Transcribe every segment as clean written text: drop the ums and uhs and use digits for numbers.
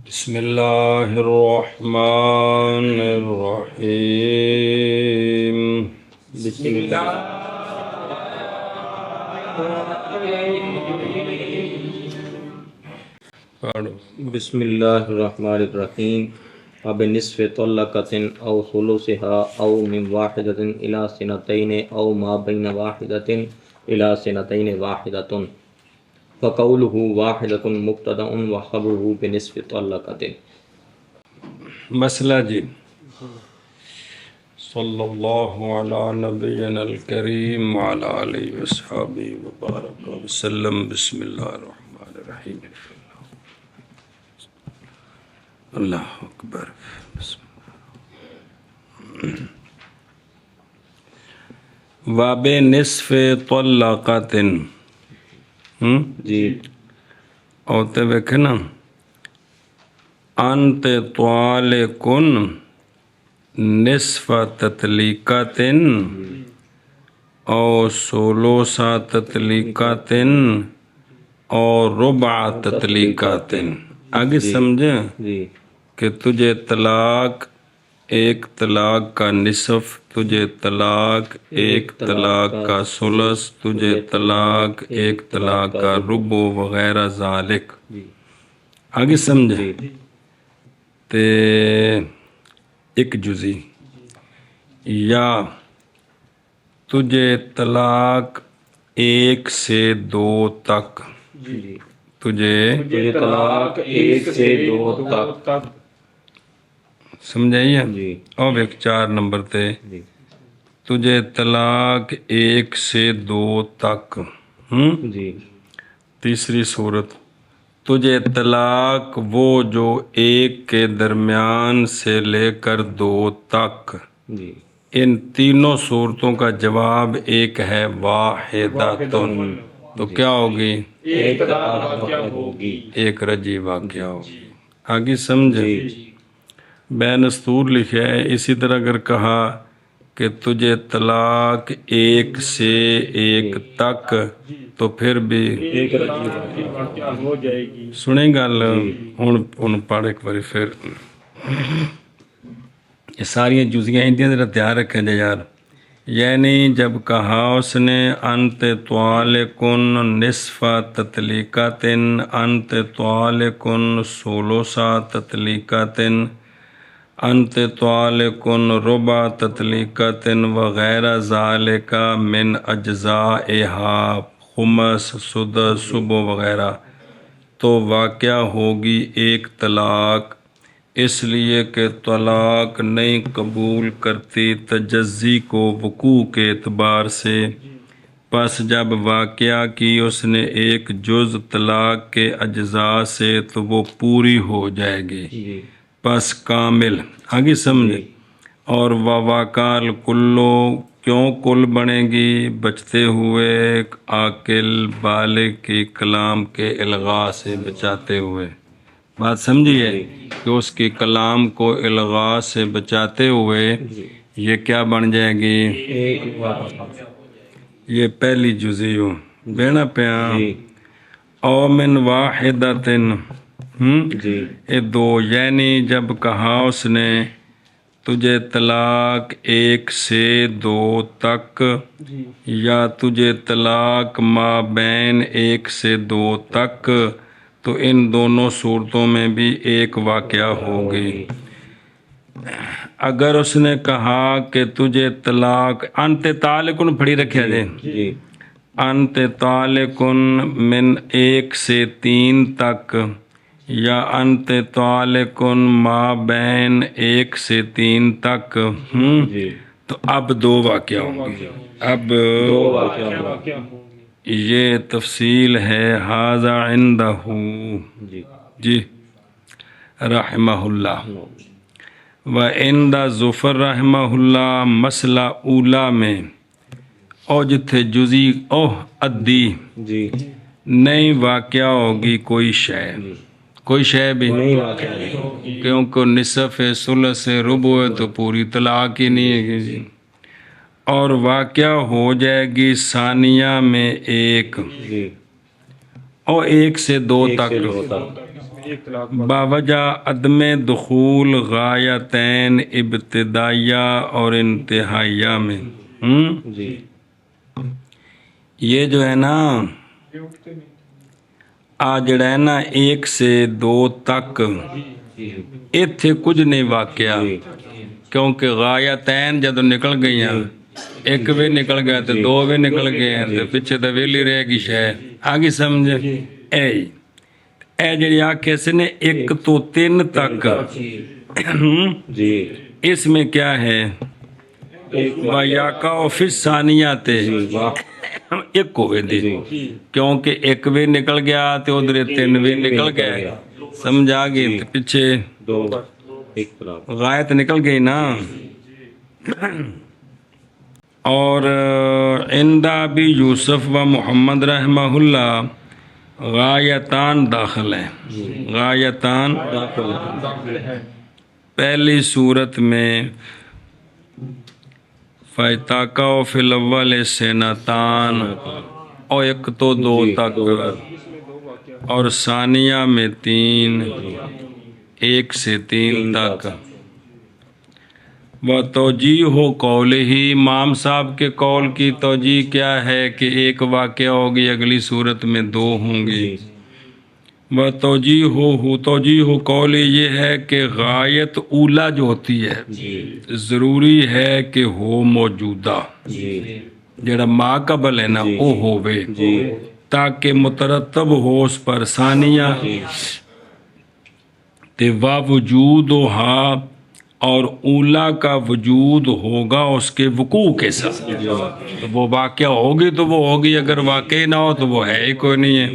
بسم اللہ الرحمن الرحیم بسم اللہ بسم اللہ الرحمن الرحیم وبنصف طلقۃ او ثلثها او من واحدۃ الی سنتین او ما بین واحدۃ الی سنتین واحدۃ فقولہ واحدۃ مبتدأ وخبرہ بنصف طلقۃ۔ مسئلہ جی صلی اللہ علی نبینا الکریم وعلی آلہ وصحبہ وبارک وسلم۔ بسم اللہ الرحمن الرحیم۔ اللہ اکبر۔ وبنصف طلقۃ جی اوتے ویکھے نا، انت طالق نصف تطلیقۃ او ثلث تطلیقۃ او ربع تطلیقۃ۔ آگے سمجھے جی کہ تجھے طلاق ایک طلاق کا نصف، تجھے طلاق ایک طلاق کا ثلث، تجھے طلاق ایک طلاق کا ربع وغیرہ ذالک۔ آگے سمجھے تے ایک جزی یا تجھے طلاق ایک سے دو تک، تجھے طلاق ایک سے دو تک۔ سمجھائیے؟ جی اور ایک 4 نمبر تے جی تجھے طلاق ایک سے دو تک۔ جی تیسری صورت تجھے طلاق وہ جو ایک کے درمیان سے لے کر 2 تک۔ جی ان تینوں صورتوں کا جواب ایک ہے واحدۃن، تو کیا ہوگی؟ ایک طلاق ہوگی۔ ایک رجی واقعہ ہوگی۔ آگے سمجھے؟ بین استور لکھا ہے۔ اسی طرح اگر کہا کہ تجھے طلاق ایک سے ایک تک، تو پھر بھی ایک رجی ہو جائے گی۔ سنیں گل ہوں پڑھ ایک باری پھر۔ یہ ساری جزیاں اندیاں ذرا تیار رکھیں جے یار۔ یعنی جب کہا اس نے انت طالق نصف تطلیقۃ، انت طالق ثلث تطلیقۃ، انت طالق ربع تطلیقۃ وغیرہ ذالک من اجزائها، خمس، سدس، سبع وغیرہ، تو واقعہ ہوگی ایک طلاق، اس لیے کہ طلاق نہیں قبول کرتی تجزی کو وقوع کے اعتبار سے۔ پس جب واقعہ کی اس نے ایک جز طلاق کے اجزاء سے تو وہ پوری ہو جائے گی، پس کامل۔ آگے سمجھے؟ اور وواکال کلو، کیوں کل بنے گی؟ بچتے ہوئے عاقل بالغ کی کلام کے الغاء سے بچاتے ہوئے۔ بات سمجھیے کہ اس کی کلام کو الغاء سے بچاتے ہوئے یہ کیا بن جائے گی؟ یہ پہلی جزی ہو بینا پیا۔ او من واحدۃ، یہ 2، یعنی جب کہا اس نے تجھے طلاق ایک سے 2 تک، یا تجھے طلاق ما بین ایک سے 2 تک، تو ان دونوں صورتوں میں بھی ایک واقعہ ہوگی۔ اگر اس نے کہا کہ تجھے طلاق انت طالق پڑھی رکھیا جائے، انت طالق من 1 سے 3 تک، یا انت طالق ما بین 1 سے 3 تک، تو اب 2 واقعہ ہوں گے۔ اب یہ تفصیل ہے ھذا عندہ جی رحمہ اللہ و عند ظفر رحمہ اللہ۔ مسئلہ اولا میں او جتھے جزی او ادی نہیں واقعہ ہوگی کوئی شے، کوئی شے بھی کیونکہ نصف ہے، ثلث ہے، ربع ہے، تو پوری طلاق ہی نہیں ہے جی۔ اور واقعہ ہو جائے گی ثانیہ میں 1 اور 1 سے 2 تک، باوجہ عدم دخول غایتین ابتدائیہ اور انتہائیہ میں جی یہ جو ہے نا آ جڑا ہے نا 1 سے 2 تک ایتھے کچھ نہیں واقعہ کیونکہ غایتین جدو نکل گئی ہیں 1 بھی نکل گیا تو 2 بھی نکل گئے ہیں تو پیچھے تو ویلی رہ گی شے آگے سمجھے اے جڑی آنکھیں سے نے 1 تو 3 تک جی اس میں کیا ہے وَيَقَعُ فِي الثَّانِيَةِ ایک ہوئے دی کیونکہ 1 بھی نکل گیا تو ادھر 3 بھی نکل گئے سمجھ آگئی تو پیچھے 2 1 برابر غایت نکل گئی نا اور عندہ بھی یوسف و محمد رحمہ اللہ غایتان داخل ہیں غایتان پہلی صورت میں فَيْتَقَعُ فِي الْأَوَّلِ سِنَتَانِ اور 1 تو 2 تک اور ثانیہ میں 3 1 سے 3 تک وہ توجیہ قول ہی امام صاحب کے قول کی توجیہ کیا ہے کہ 1 واقعہ ہوگی اگلی صورت میں 2 ہوں گی وہ توجیہ قول یہ ہے کہ غایت اولا جو ہوتی ہے ضروری ہے کہ ہو موجودہ جڑا ما قبل ہے نا وہ ہووے تاکہ مترتب ہو اس پر ثانیہ تے وا وجود ہا اور اولا کا وجود ہوگا اس کے وقوع کے ساتھ تو وہ واقعہ ہوگی تو وہ ہوگی اگر واقع نہ ہو تو وہ ہے ہی کوئی نہیں ہے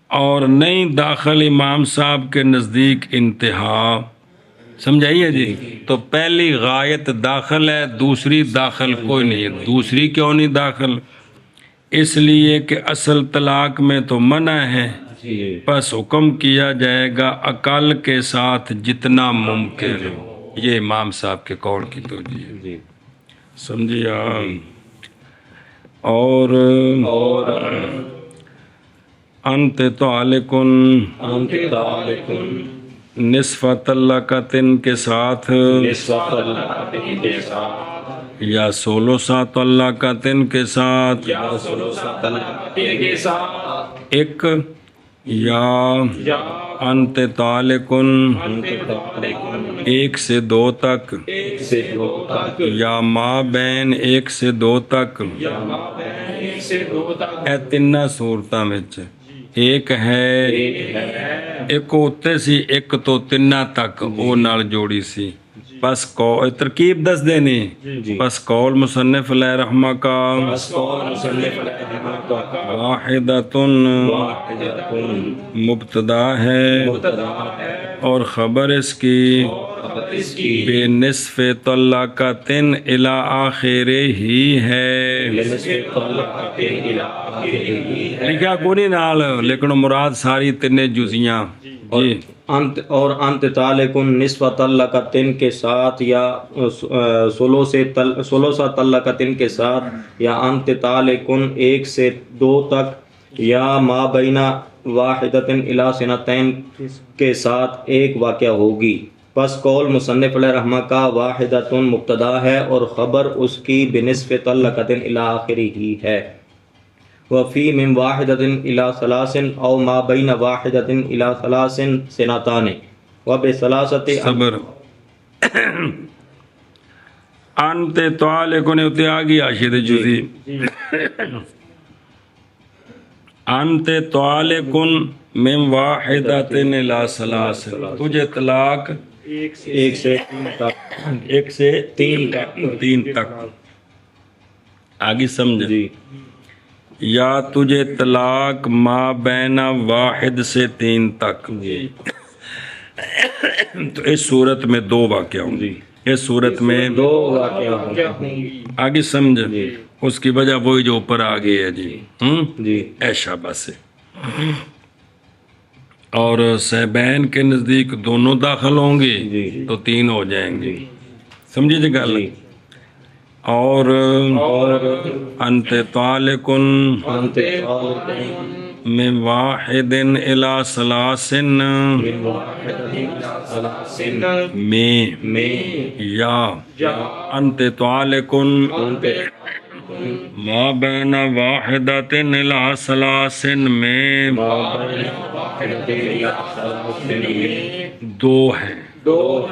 اور نہیں داخل امام صاحب کے نزدیک انتہا سمجھائیے جی تو پہلی غایت داخل ہے دوسری داخل کوئی نہیں ہے دوسری کیوں نہیں داخل اس لیے کہ اصل طلاق میں تو منع ہے بس حکم کیا جائے گا عقل کے ساتھ جتنا ممکن ہو یہ امام صاحب کے قول کی توجیہ ہے سمجھیے اور انت تعلقن نصف طلقتن کے ساتھ یا 16 طلقتن کے ساتھ 1 یا انت طالقن 1 سے 2 تک یا ما بین 1 سے 2 تک اے 3 صورتاں وچ ایک ہے ایک ہوتے سی 1 تو 3 تک وہ نال جوڑی سی بس ترکیب دس دینی بس قول مصنف علیہ رحمہ کا واحدۃ مبتدا ہے اور خبر اس کی بے نصف طلقتن الی آخر ہی ہے لکھا کوئی نال لیکن مراد ساری 3 جزیاں جی انت طالقن نصف طلقتن کے ساتھ یا 16 طلقتن کے ساتھ یا انت طالقن 1 سے 2 تک یا ما بین واحدتن الی سنتین کے ساتھ 1 واقعہ ہوگی پس قول مصنف علیہ رحمہ کا واحدتن مبتدا ہے اور خبر اس کی بنصف طلقتن الی آخری ہی ہے وفی من واحدتن الی 3 او ما بین واحدتن الی 3 سنتان وبثلاثۃ صبر انت طالقن تے آگی عاشد جزی انت طالقن من واحدتن الی 3 تجھے طلاق 1 سے 3 تک آگے سمجھ جی یا تجھے طلاق ما بین واحد سے 3 تک تو اس صورت میں 2 واقعہ ہوں گی اس صورت میں 2 واقعہ ہوں آگے سمجھ اس کی وجہ وہی جو اوپر آگے ہے جی جی ایشا بس اور صحبین کے نزدیک دونوں داخل ہوں گے تو 3 ہو جائیں گے سمجھے جی گل اور انت طالقن من واحد الی ثلاثن میں یا انت طالق ما بین واحدۃ الی ثلاثن میں دو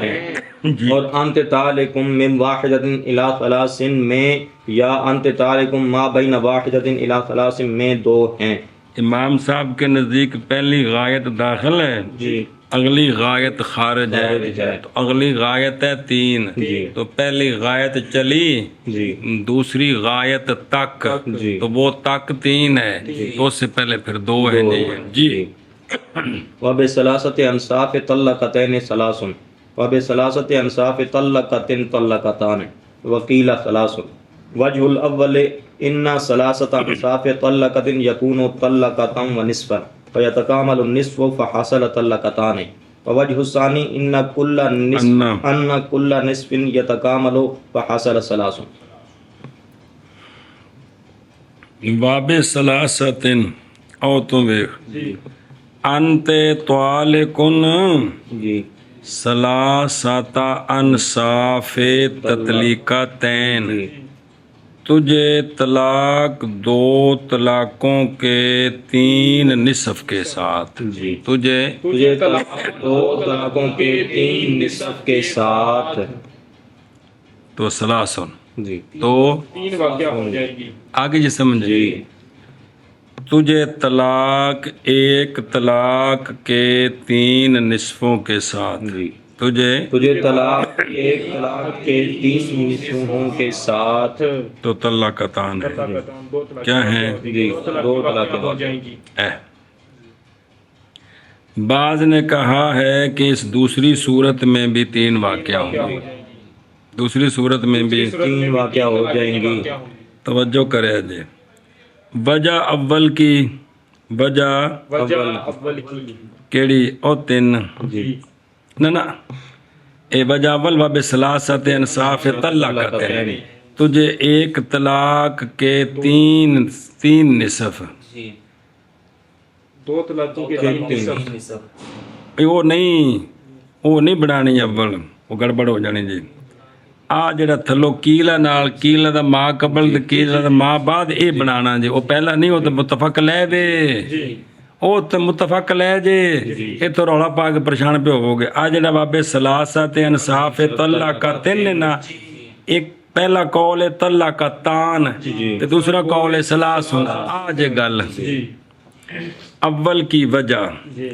ہیں جی. اور انت طالقم من واحدۃ الی ثلاث میں یا انت طالقم ما بین واحدۃ الی ثلاث میں دو ہیں. امام صاحب کے نزدیک پہلی غایت داخل ہے جی اگلی غایت خارج ہے. تو اگلی غایت ہے 3 جی. تو پہلی غایت چلی جی دوسری غایت تک جی. تو وہ تک 3 ہے تو اس سے پہلے پھر 2 ہے جی. وبثلاثۃ انصاف طلقتین ثلاث وبثلاثۃ انصاف طلقتین طلقتان وقیل ثلاث. وجہ الاول ان ثلاثۃ انصاف طلقۃ یکون طلقۃ ونصفا فیتکامل النصف فحصل طلقتان. ووجہ الثانی ان کل نصف یتکامل فحصل ثلاث. باب ثلاثت او تم دیکھ جی انت طالقن جی ثلاثت انصاف تطلیقتین جی تجھے طلاق 2 طلاقوں کے 3 نصف کے ساتھ جی تجھے طلاق 2 طلاقوں کے 3 نصف کے ساتھ. تو ثلاثن جی تو 3 واقعہ ہو جائے گی. آگے جی سمجھے جی تجھے طلاق 1 طلاق کے 3 نصفوں کے ساتھ جی تجھے طلاق 1 طلاق کے 3 نصفوں کے ساتھ تو طلاقتان ہے کیا ہیں جی 2 طلاقیں ہو جائیں گی. بعض نے کہا ہے کہ اس دوسری صورت میں بھی 3 واقعہ ہوں گے دوسری صورت میں بھی 3 واقعہ ہو جائیں گی. توجہ کرے جی وجہ اول کی وجہ اول کی کیڑی او 3 جی نہ اے وجہ اول و بثلاثت انصاف طلقتین تجھے 1 طلاق کے 3 نصف 2 طلاقوں کے 3 نصف وہ نہیں بنانی اول وہ گڑبڑ ہو جانی جی. آ جڑا تھلو کیلا نال کیلا دا ماں قبل تے کیلا دا ماں بعد اے بنانا جی. وہ پہلا نہیں وہ تے متفق لے دے او تے متفق لے جے اے تو رولا پا کے پریشان پہ ہوو گے. آ جڑا باب ثلاثت انصاف طلقتین نا ایک پہلا قول ہے طلقتان تے دوسرا قول ہے ثلاثن. آ جے گل اول کی وجہ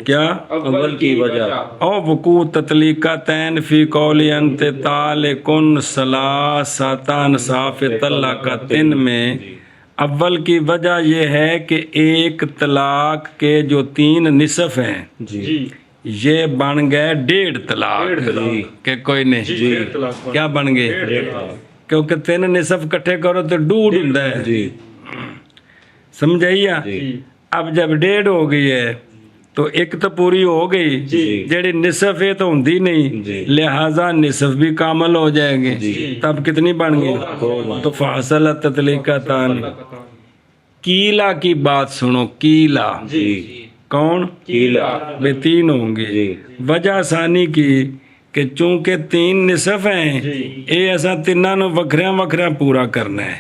کیا اول کی وجہ او وقوع تطلیقتین فی قول انت طالقن ثلاثت انصاف طلقتین میں اول کی وجہ یہ ہے کہ 1 طلاق کے جو 3 نصف ہیں جی یہ بن گئے 1.5 طلاق کہ کوئی نہیں کیا بن گئے کیونکہ 3 نصف کٹھے کرو تو 2.5 ہوتا ہے جی سمجھائیا. اب جب 1.5 ہو گئی ہے تو 1 تو پوری ہو گئی جیڑی نصف ہے تو ہوندی نہیں لہذا نصف بھی کامل ہو جائے گے. تب کتنی بن گئی تو فاصلہ تطلیقتان. کیلا کی بات سنو کیلا کون کیلا بے 3 ہوں گے. وجہ ثانی کی کہ چونکہ 3 نصف ہیں اے ایسا 3 نو وکھرا پورا کرنا ہے.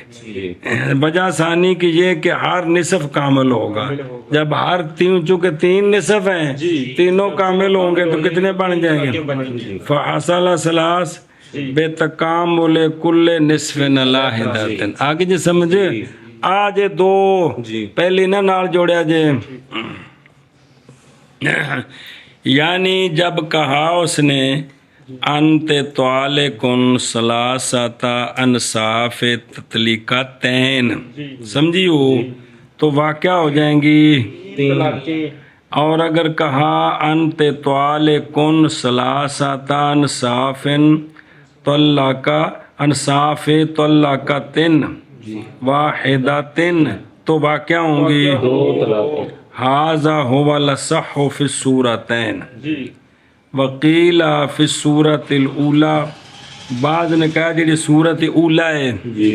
وجہ ثانی کی یہ کہ ہر نصف کامل ہوگا. جب ہر 3 چونکہ 3 نصف ہیں تینوں کامل ہوں گے تو کتنے بن جائیں گے فحصل ثلاث بے تکامل کل نصف لاحدۃ. آگے جی سمجھے آج 2 پہلی نہ نال جوڑیا جے یعنی جب کہا اس نے انت طالقن ثلاثت انصاف تطلیقتین سمجھیو تو واقعہ ہو جائیں گی. اور اگر کہا انت طالقن ثلاثت انصاف طلقتین واحدتین تو واقعہ ہوں گی 2 طلاقیں. ھذا هو الاصح فی الصورتین وقیل فی الصورت الاولی. بعض نے کہا جی صورت اولا ہے جی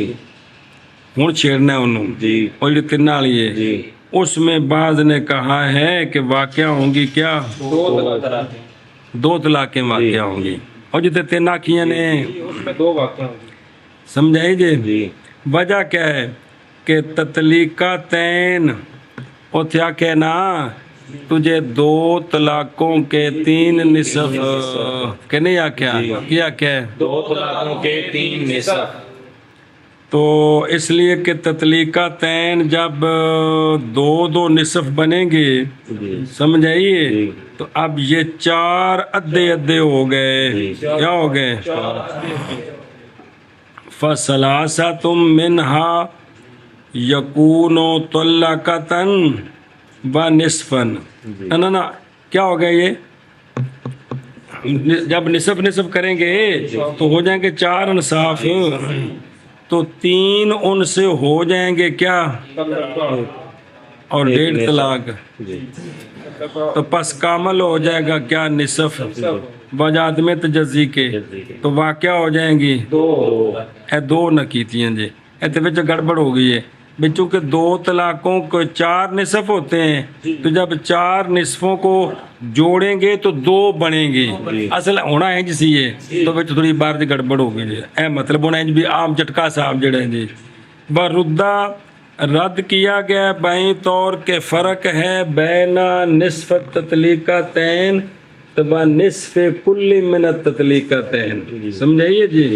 ہوں چھیڑنا ہے انہوں جی اور جی 3 والی ہے اس میں بعض نے کہا ہے کہ واقع ہوں گی کیا؟ دو طلاقیں واقع ہوں گی، اور جتنے تین آکھیاں نے اس میں دو واقع ہوں گی۔ سمجھائی جی؟ جی وجہ کیا ہے کہ تطلیقاتین او تھیا کہنا تجھے دو طلاقوں کے تین نصف کہ نہیں کیا ہے دو طلاقوں کے تین نصف۔ تو اس لیے کہ تطلیقاتین جب دو دو نصف بنیں گے، جی سمجھائیے، جی تو اب یہ چار ادھے ادھے ہو گئے، کیا ہو گئے؟ فَثَلَاثَةٌ مِّنْهَا يَكُونُ طَلَّقَةً وَنِصْفًا۔ نا کیا ہو گیا یہ؟ جب نصف نصف کریں گے تو ہو جائیں گے چار انصاف، تو تین ان سے ہو جائیں گے کیا؟ اور ڈیڑھ طلاق، جی تو پس کامل ہو جائے گا کیا؟ نصف وجہ عدم تجزی کے، تو واقع ہو جائیں گی اے دو نکیتیاں جی، ایتے وچ گڑبڑ ہو گئی ہے بھی، چونکہ دو طلاقوں کو چار نصف ہوتے ہیں، تو جب چار نصفوں کو جوڑیں گے تو دو بنیں گے، اصل ہونا ہے جسی ہے، تو وچ تھوڑی بار دی گڑبڑ ہو گئی جی، اے مطلب ہونا ہے بھی عام جھٹکا صاحب جڑے ہیں جی۔ بردہ رد کیا گیا بائیں طور کے فرق ہے بین نصف تطلیقاتین تبا نصف کل من التطلیقاتین، سمجھائیے جی؟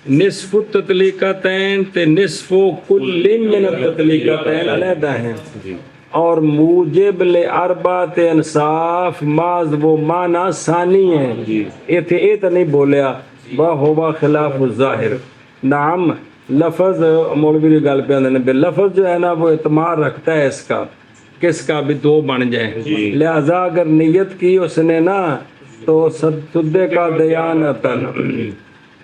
نصف التطلیقاتین تے نصف کل من التطلیقاتین علیحدہ ہیں، اور موجب لاربعۃ انصاف ماض وہ معنی ثانی ہے، ایتھے اے تو نہیں بولیا وَهُوَ خلاف الظاہر۔ نعم لفظ مولوی کی گل پہ آندے نے، لفظ جو ہے نا وہ اعتماد رکھتا ہے اس کا، کس کا بھی دو بن جائیں، لہذا اگر نیت کی اس نے نا تو صدے کا دیانتن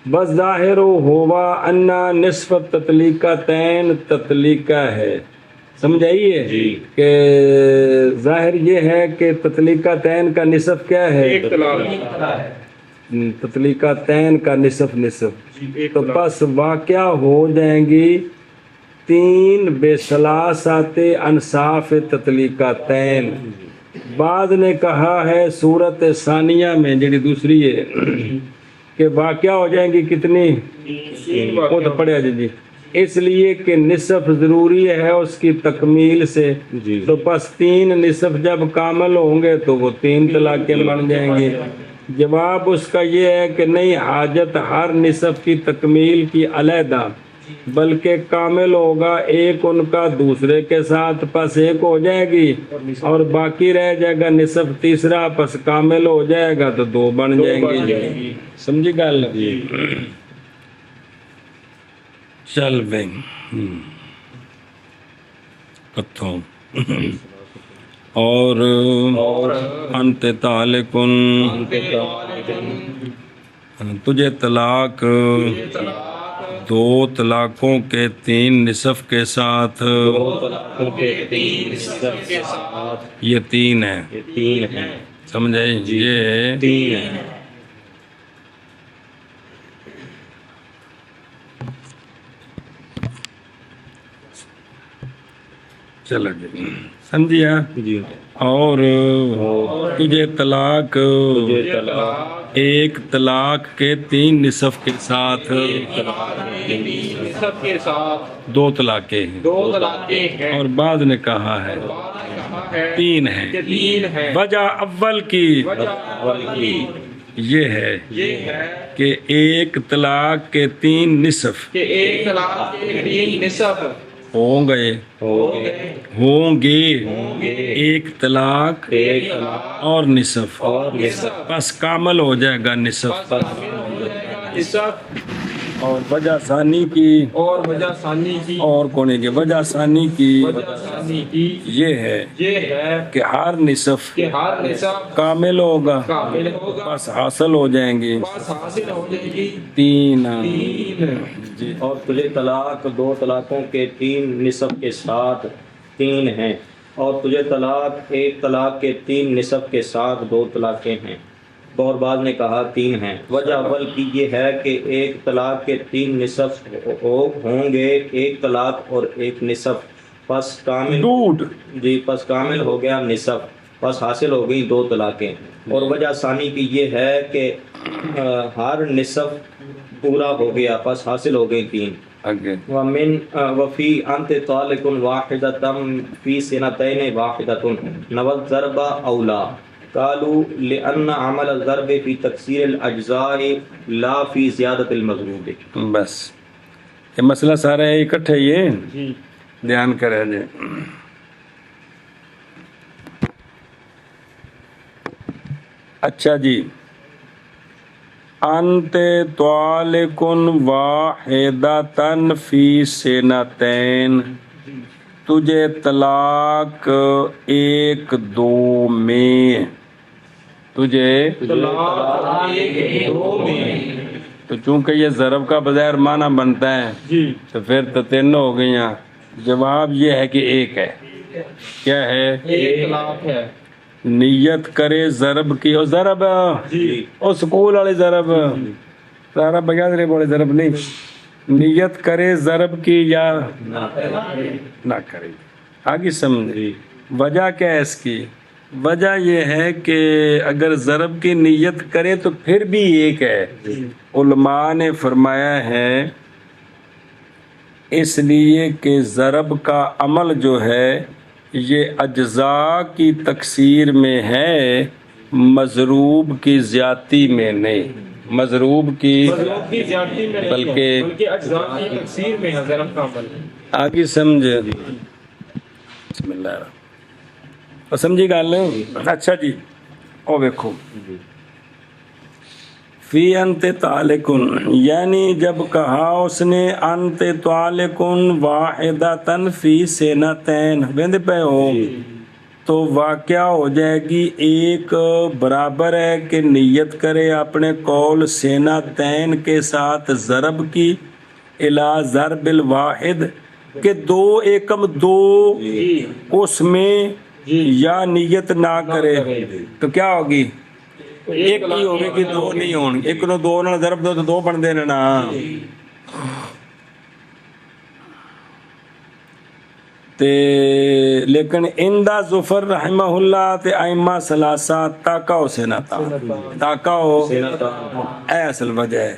بس ظاہر ہوا انا نصف تطلیقاتین تطلیقہ ہے، سمجھائیے کہ ظاہر یہ ہے کہ تطلیقاتین کا نصف کیا ہے؟ ایک طلاق ہے، تطلیقاتین کا نصف نصف، تو پس واقع ہو جائیں گی تین بثلاثۃ انصاف تطلیقاتین۔ بعض نے کہا ہے صورت ثانیہ میں جڑی دوسری ہے کہ واقع ہو جائیں گی کتنی؟ وہ تو پڑھیا جی، اس لیے کہ نصف ضروری ہے اس کی تکمیل سے، تو پس تین نصف جب کامل ہوں گے تو وہ تین طلاقیں بن جائیں گی۔ جواب اس کا یہ ہے کہ نہیں، حاجت ہر نصف کی تکمیل کی علیحدہ، بلکہ کامل ہوگا ایک ان کا دوسرے کے ساتھ، پس ایک ہو جائے گی، اور باقی رہ جائے گا نصف تیسرا، پس کامل ہو جائے گا تو دو بن جائیں گی۔ سمجھی گل؟ چل بھائی کتوں اور انت طالقن، تجھے طلاق دو طلاقوں کے تین نصف کے ساتھ، یہ تین ہے، سمجھے؟ یہ تین ہے۔ چلو جی سمجھیا؟ جی اور تجھے طلاق ایک طلاق کے تین نصف کے ساتھ، سب کے ساتھ دو طلاقیں ہیں، دو طلاقیں ہیں، اور بعض نے کہا ہے تین ہیں۔ کہ تین ہے۔ وجہ اول کی یہ ہے کہ ایک طلاق کے تین نصف کہ ایک طلاق کے تین نصف ہوں گے ایک طلاق اور نصف، بس کامل ہو جائے گا نصف۔ اور وجہ ثانی کی، اور وجہ ثانی کی، اور کونے کی وجہ ثانی کی وجہ ثانی کی یہ ہے کہ ہر نصف کہ ہر نصف کامل ہوگا، کامل ہوگا، بس حاصل ہو جائیں گے بس حاصل ہو جائے گی تین۔ جی، اور تجھے طلاق دو طلاقوں کے تین نصف کے ساتھ تین ہیں، اور تجھے طلاق ایک طلاق کے تین نصف کے ساتھ دو طلاقیں ہیں، اور بعض نے کہا تین ہیں۔ وجہ اول کی یہ ہے کہ ایک طلاق کے تین نصف ہوں گے ایک طلاق اور ایک نصف، پس کامل ڈوڈ جی پس کامل ہو گیا نصف، پس حاصل ہو گئی 2 طلاقیں. اور وجہ ثانی کی یہ ہے کہ ہر نصف پورا ہو گیا، پس حاصل ہو گئی 3. آگے ومن وفی انت طالق واحدۃ فی سنتین واحدۃ نوت ضرب اولا قالوا لأن عمل الضرب فی تکسیر الاجزاء لا فی زیادت المضروب. بس یہ مسئلہ سارا ہے اکٹھے، یہ جی دھیان کرے جی. اچھا جی، انت طالق واحدۃ فی سنتین، تجھے طلاق 1-2 میں، تجھے طلاق 1-2 میں. تو چونکہ یہ ضرب کا بظاہر معنی بنتا ہے جی تو پھر تو 3 ہو گئی ہیں. جواب یہ ہے کہ 1 ہے. کیا ہے؟ 1 طلاق ہے. نیت کرے ضرب کی، اور ضرب جی اور سکول والے ضرب، سارا بغیر والے ضرب نہیں، نیت کرے ضرب کی یا نہ کرے. آگے سمجھ. وجہ کیا ہے اس کی؟ وجہ یہ ہے کہ اگر ضرب کی نیت کرے تو پھر بھی 1 ہے. علماء نے فرمایا ہے اس لیے کہ ضرب کا عمل جو ہے یہ اجزاء کی تکسیر میں ہے، مضروب کی زیادتی میں نہیں. مضروب کی مضروب کی زیادتی میں نہیں ہے، بلکہ اجزاء کی تکسیر میں ہے ضرب کا عمل. آگے سمجھے. بسم اللہ الرحمن. اور سمجھی گل. اچھا جی، او دیکھو فی انت طالقن، یعنی جب کہا اس نے انت طالقن واحدۃ فی سنتین، ویندے پہ ہو تو واقعہ ہو جائے گی 1 برابر ہے کہ نیت کرے اپنے قول سنتین کے ساتھ ضرب کی الی ضرب الواحد، کہ 2 اس میں یا نیت نہ کرے تو کیا ہوگی؟ 1 ہی ہوگی کہ 2 نہیں ہون. 1 نو 2 نال ضرب دو تو 2 بن دے نا. تے لیکن اندہ ظفر رحمہ اللہ تے ائمہ ثلاثہ تاکاو سے نہ تاکاو اے اصل وجہ ہے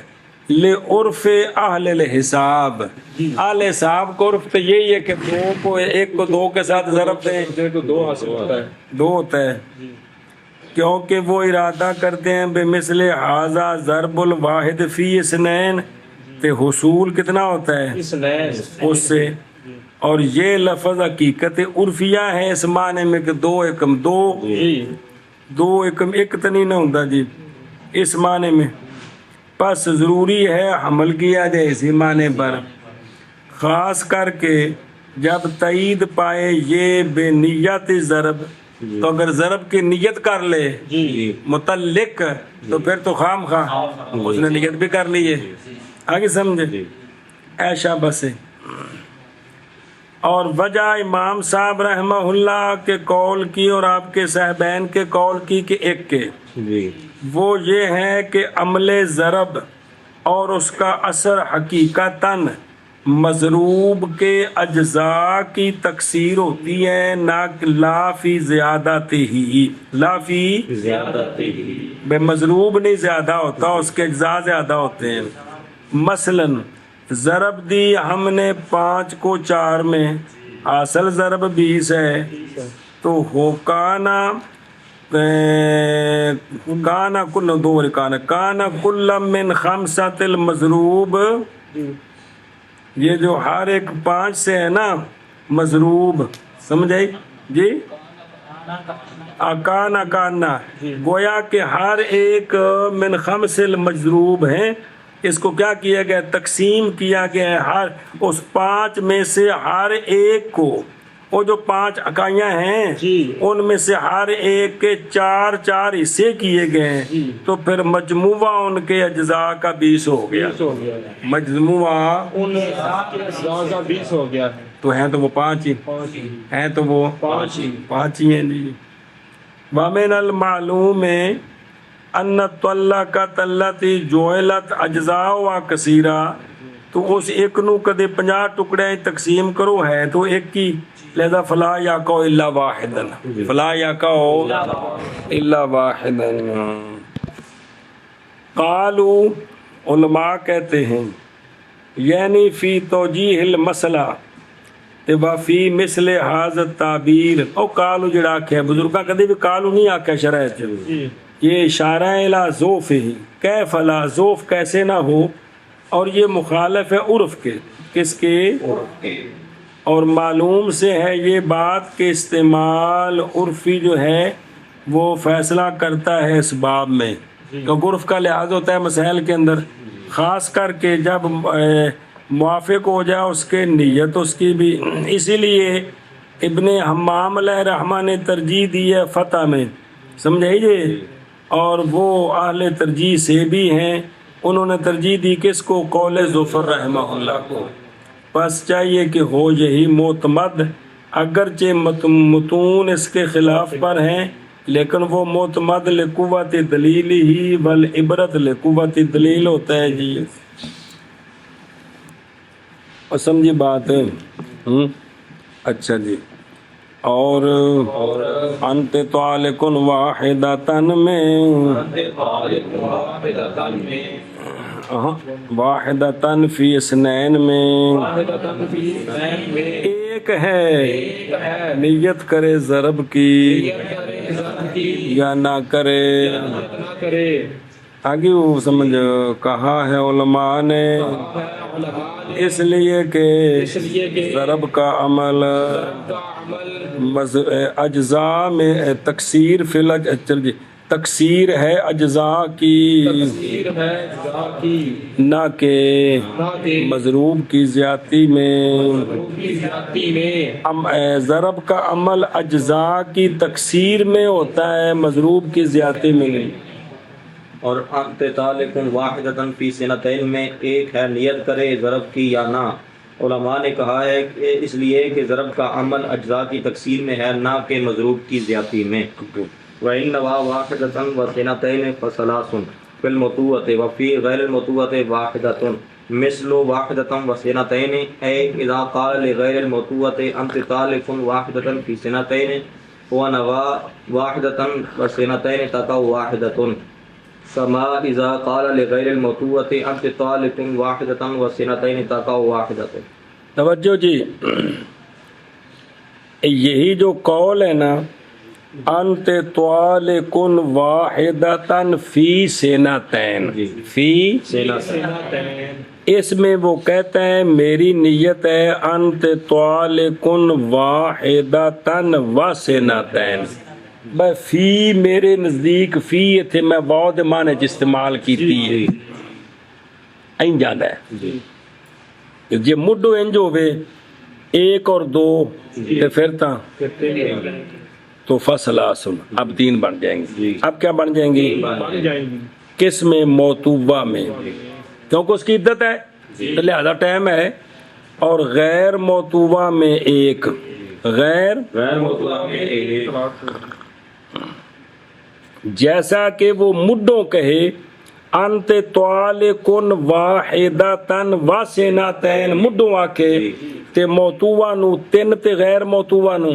لعرف اہل الحساب. اہل حساب کو عرف تو یہی ہے کہ 2 کو 1 کو 2 کے ساتھ ضرب دیں تو 2 حاصل ہوتا ہے. 2 ہوتا ہے، کیونکہ وہ ارادہ کرتے ہیں بے مثل ھذا ضرب الواحد فی اثنین، تے حصول کتنا ہوتا ہے اس سے. اور یہ لفظ حقیقت عرفیہ ہے اس معنی میں کہ 2 × 2 1 تو نہیں نہ ہوتا جی اس معنی میں. پس ضروری ہے حمل کیا جائے اسی معنی پر، خاص کر کے جب تائید پائے یہ بے نیت ضرب. تو اگر ضرب کی نیت کر لے متعلق تو پھر تو خام خواہ اس نے نیت بھی کر لی ہے. آگے سمجھے. ایشا بسے. اور وجہ امام صاحب رحمہ اللہ کے قول کی اور آپ کے صاحبین کے قول کی کہ 1 کے وہ یہ ہے کہ عمل ضرب اور اس کا اثر حقیقتاً مضروب کے اجزاء کی تکسیر ہوتی ہے، نہ لا فی زیادت ہی، لا فی بے مضروب نہیں زیادہ ہوتا، اس کے اجزاء زیادہ ہوتے ہیں. مثلاً ضرب دی ہم نے 5 کو 4 میں، اصل ضرب 20 ہے تو ہو کانا کل من 5 المضروب، یہ جو ہر ایک 5 سے ہے نا مضروب، سمجھ آئی جی. کانا گویا کہ ہر ایک من 5 المضروب ہیں، اس کو کیا کیا گیا؟ تقسیم کیا گیا ہے. ہر اس 5 میں سے ہر ایک کو، وہ جو 5 اکائیاں ہیں ان میں سے ہر ایک کے 4 حصے کیے گئے ہیں، تو پھر مجموعہ ان کے اجزاء کا 20 ہو گیا. مجموعہ ان کے اجزاء کا 20 ہو گیا ہے. تو ہیں تو وہ 5 ہی ہیں، تو وہ 5 ہی ہیں جی. وَمِنَ الْمَعْلُومِ ان طلقت التی جعلت اجزاء کثیرہ، تو اس 1 نو کدے 50 ٹکڑے تقسیم کرو ہے تو 1 کی، لہذا فلا یقع الا واحدا، فلا یقع الا واحدا۔ قالوا علماء کہتے ہیں یعنی فی توجیہ المسئلہ وفی مثل ھذا التعبیر، او قالو جڑا آکھیا بزرگاں کدی بھی قالو نہیں آکھیا شرع چ، یہ اشارہ الی ذوف ہی، کیف لا ذوف کیسے نہ ہو، اور یہ مخالف ہے عرف کے، کس کے؟ اور معلوم سے ہے یہ بات کہ استعمال عرفی جو ہے وہ فیصلہ کرتا ہے اس باب میں، کیونکہ عرف کا لحاظ ہوتا ہے مسائل کے اندر، خاص کر کے جب موافق ہو جائے اس کے نیت اس کی بھی۔ اسی لیے ابن حمام علیہ رحمہ نے ترجیح دی ہے فتح میں، سمجھائیے، اور وہ اہل ترجیح سے بھی ہیں، انہوں نے ترجیح دی کس کو؟ قول ظفر رحمہ اللہ کو۔ بس چاہیے کہ ہو یہی معتمد، اگرچہ متون اس کے خلاف پر ہیں لیکن وہ معتمد لقوت دلیل ہی والعبرت لقوت دلیل ہوتا ہے جی، اور سمجھی بات ہے؟ اچھا جی، اور انت طالق واحدتن میں، واحدتن فی اثنین میں، ایک ہے نیت کرے ضرب کی یا نہ کرے، آگے وہ سمجھ کہا ہے علماء نے، اس لیے کہ ضرب کا عمل اجزاء میں تکثیر چل جی، تکثیر ہے اجزاء کی نہ کہ مضروب کی زیادتی میں، ضرب کا عمل اجزاء کی تکثیر میں ہوتا ہے، مضروب کی زیادتی میں نہیں۔ اور انت طالق واحدتن فی سنتین میں ایک ہے نیت کرے ضرب کی یا نہ، علماء نے کہا ہے کہ اس لیے کہ ضرب کا عمل اجزاء کی تکثیر میں ہے نہ کہ مضروب کی زیادتی میں۔ وَإِنَّمَا وَاحِدَةً وَثِنَتَيْنِ فَثَلَاثٌ فِي الْمَطُوَّةِ وَفِي غَيْرِ الْمَطُوَّةِ وَاحِدَةٌ مِثْلُ وَاحِدَةً وَثِنَتَيْنِ أي إذا قال لغير الموطوءة أنت طالق واحدة في سنتين ونوى واحدة وسنتين تقع واحدة، كما إذا قال لغير الموطوءة أنت طالق واحدة وسنتين تقع واحدة۔ توجہ جی، یہی جو قول ہے نا انت طالق واحدتن فی سنتین، فی سنتین، اس میں وہ کہتا ہے میری نیت ہے انت طالق واحدتن و سنتین، بھائی فی میرے نزدیک فی تھے میں واؤ معنی استعمال کی تھی این جانا ہے جی، مڈو انج ہوئے ایک اور دو پھر تو فصلہ سن، اب تین بن جائیں گے، اب کیا بن جائیں گی؟ کس میں؟ موطوبہ میں، کیونکہ اس کی عدت ہے تو لہذا ٹائم ہے، اور غیر موطوبہ میں ایک، غیر موطوءہ میں ایک، جیسا کہ وہ مڈوں کہے انت طالق واحدتن و سنتین، مڈوں آکے تے موطوبہ نو تین تے غیر موطوبہ نو،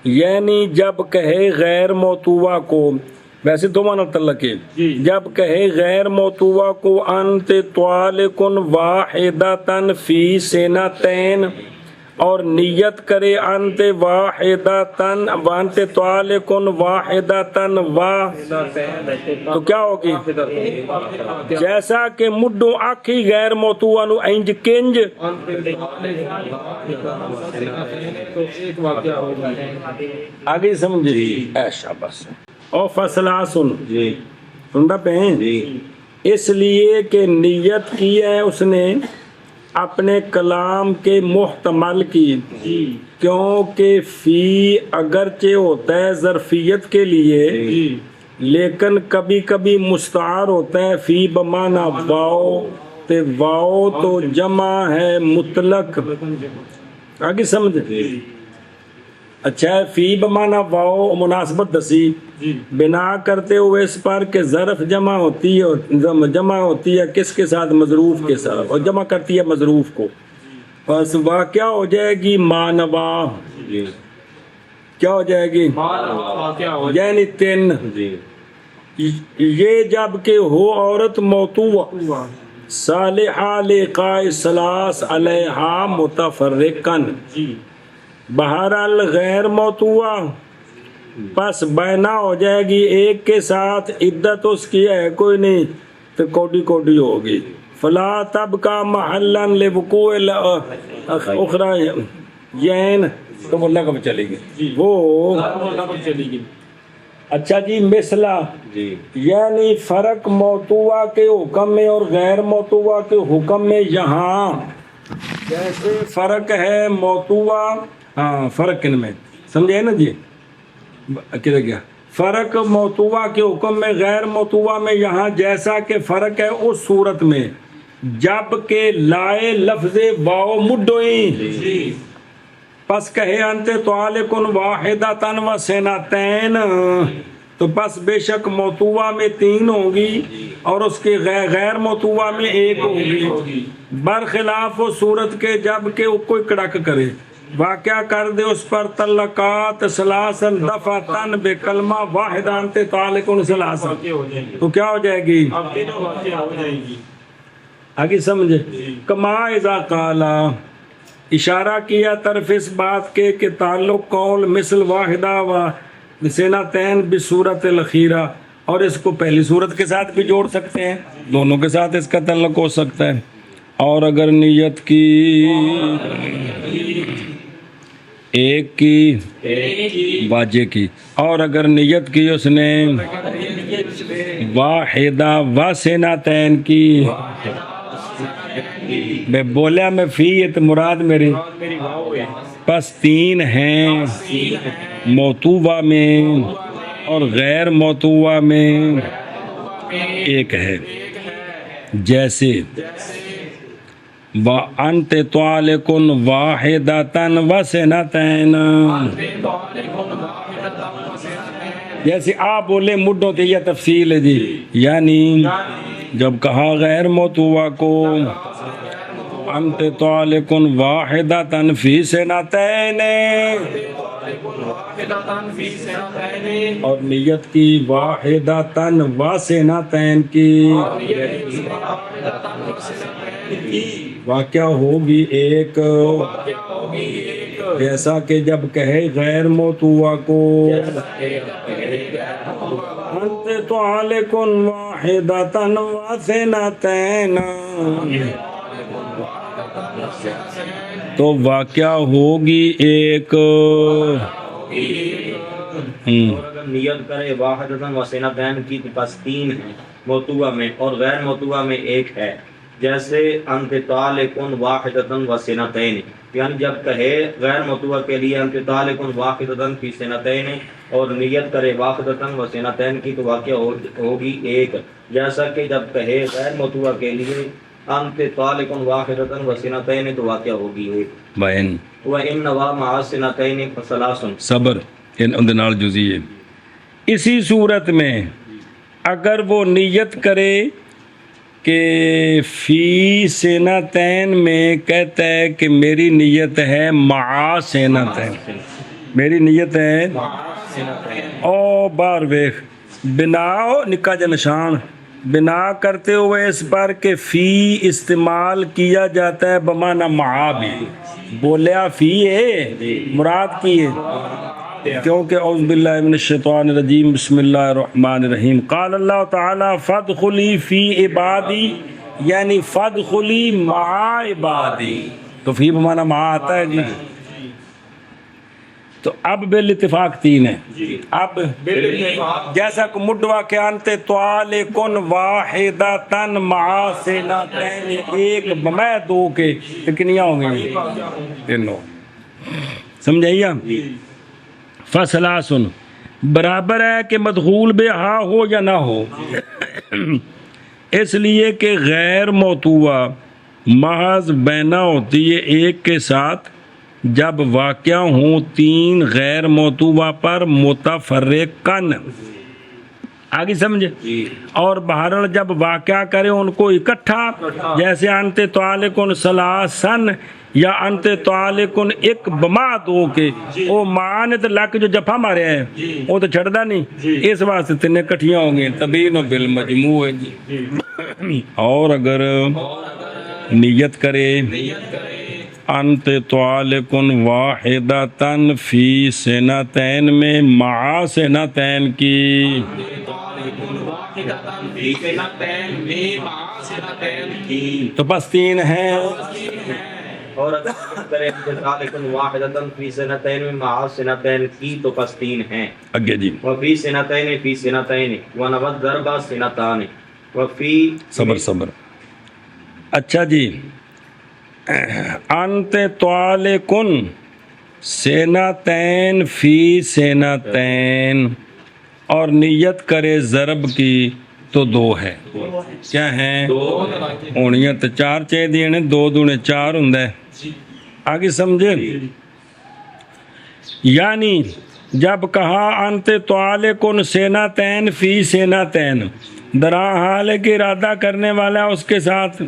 یعنی جب کہے غیر موطوبہ کو، ویسے دو معنی تعلق ہے، جب کہے غیر موطوبہ کو انت طالق واحدتن فی سنتین، اور نیت کرے انت واحدتن وانت طالق واحدتن و، تو کیا ہوگی؟ جیسا کہ مڈوں آکھی غیر موطوعہ نو انج کنج، آگے سمجھے ایشا بس، اور فصلہ سن جی سنتا پہیں، اس لیے کہ نیت کی ہے اس نے اپنے کلام کے محتمل کی، کیونکہ فی اگرچہ ہوتا ہے ظرفیت کے لیے لیکن کبھی کبھی مستعار ہوتا ہے، فی بمعنی واؤ، تے واؤ تو جمع ہے مطلق، آگے سمجھ؟ اچھا ہے، فی بمعنی واؤ مناسبت دسی بنا کرتے ہوئے اس پر کہ ظرف جمع ہوتی ہے کس کے ساتھ؟ مظروف کے ساتھ، اور جمع کرتی ہے مظروف کو، بس واقعہ ہو جائے گی مانوا، جی کیا ہو جائے گی؟ واقعہ ہو یعنی تین. جی یہ جب کہ ہو عورت موتوا صالحہ لقاء ثلاث علیہا متفرقن، جی بہرحال غیر موتوا پس بینا ہو جائے گی ایک کے ساتھ، عدت اس کی ہے کوئی نہیں تو کوٹی کوٹی ہوگی. فلا تب کا محلن لوقوع اخرى یین تو وہ لغو چلے گی وہ. چلی گئی. اچھا جی مثلا جی یعنی فرق موتوا کے حکم میں اور غیر موتوا کے حکم میں یہاں جیسے فرق ہے موتوا، ہاں فرق ان میں سمجھے نا جی، کدھر گیا فرق موتوا کے حکم میں غیر موتوا میں یہاں جیسا کہ فرق ہے اس صورت میں جب کہ لائے لفظ واو مڈوئی پس کہے انت طالقن واحدتن و سنتین، تو پس بے شک موتوا میں تین ہوگی اور اس کے غیر موتوا میں ایک ہوگی، برخلاف وہ صورت کے جب کہ کوئی کڑک کرے واقعہ کر دے اس پر طلقات ثلاثا دفعتن بکلمہ واحدہ انت طالقن ثلاثا، تو کیا ہو جائے گی؟ اب تینوں واقعہ ہو جائیں گی. آگے سمجھے. کما اذا قالا اشارہ کیا طرف اس بات کے کہ تعلق قول مثل واحدہ و سنتین بصورت الاخیرہ، اور اس کو پہلی صورت کے ساتھ بھی جوڑ سکتے ہیں، دونوں کے ساتھ اس کا تعلق ہو سکتا ہے. اور اگر نیت کی ایک کی واجے کی، اور اگر نیت کی اس نے واحدہ و سنتین کی، میں بولیا میں فی یہ مراد میری پس تین ہیں موتوا میں اور غیر موتوا میں ایک ہے. جیسے وَأَنْتَ طَالِقٌ وَاحِدَةً وَسِنَتَيْنِ، جیسے آپ بولے مڈوں تے یہ تفصیل ہے جی، یعنی جب کہا غیر موتوا کو انت طالق واحدۃ فی سنتین، اور نیت کی واحدۃ و سنتین کی، واقعہ ہوگی ایک، جیسا کہ جب کہے غیر موتوا کو انت طالق واحدۃ و سنتین، تو واقعہ ہوگی ایک. اگر نیت کرے واحدۃ و سنتین کی تو پس تین ہیں موتوا میں اور غیر موتوا میں ایک ہے. جیسے انت طالق واحدۃ و سنتین، یعنی جب کہے غیر موتوا کے لیے انت طالق واحدۃ فی سنتین اور نیت کرے واحدۃ و سنتین کی تو واقعہ ہوگی ایک. جیسا کہ جب کہے غیر موتوا کے لیے انت طالق واحدۃ و سنتین تو واقعہ ہوگی ایک. بین وَإِنَّ وَمَعَ السِّنَتَيْنِ فَثَلَاثٌ، صبر ان نال جزیے. اسی صورت میں اگر وہ نیت کرے کہ فی سنتین میں کہتا ہے کہ میری نیت ہے مع سنتین، میری نیت ہے او بار ویخ بنا نکا نشان بنا کرتے ہوئے اس پر کہ فی استعمال کیا جاتا ہے بمعنی مع بھی، بولیا فی ہے مراد کی ہے، کیونکہ اعوذ باللہ من الشیطان الرجیم بسم اللہ الرحمن الرحیم. قال اللہ تعالی فادخلی فی عبادی، یعنی فادخلی مع عبادی، تو فی بمعنی مع آتا ہے جی. تو اب بالاتفاق تین ہے. اب جیسا کہ مڈوا کے انت طالقن واحدۃ مع سنتین، ایک میں دو کے کتنیاں ہوں گی؟ تینوں. سمجھائیے؟ فثلاث برابر ہے کہ مدخول بے ہا ہو یا نہ ہو، اس لیے کہ غیر موتوا محض بینا ہوتی ہے ایک کے ساتھ جب واقع ہوں تین غیر موتوا پر متفرقن. آگے سمجھے؟ اور بہرحال جب واقعہ کرے ان کو اکٹھا، جیسے انت طالق ثلاثن یا انت طالقن ایک بما دو کے او ماں نے تو لک جو جفا ماریا ہے وہ تو چھڑدا نہیں، اس واسطے تینے کٹھیاں ہوں گے تبین بالمجموع ہے جی۔ اور اگر نیت کرے انت طالقن واحدتن فی سنتین میں مع سنتین کی تو بس 3 ہیں، اور اگر کرے طالقن واحدتن فی سنتین میں مع سنتین کی تو پس 3 ہیں۔ اگے جی وفی سنتین فی سنتین ونبت ضربہ سنتان وفی صبر اچھا جی، انت طالقن سینتین فی سینتین اور نیت کرے ضرب کی تو 2 ہے، کیا ہیں ہونیاں تو 4 چاہیے نے، 2 دونے 4 ہوندا ہے، آگے سمجھے؟ یعنی جب کہا انت طالقن سینتین فی سینتین، درا حال ہے کہ ارادہ کرنے والا اس کے ساتھ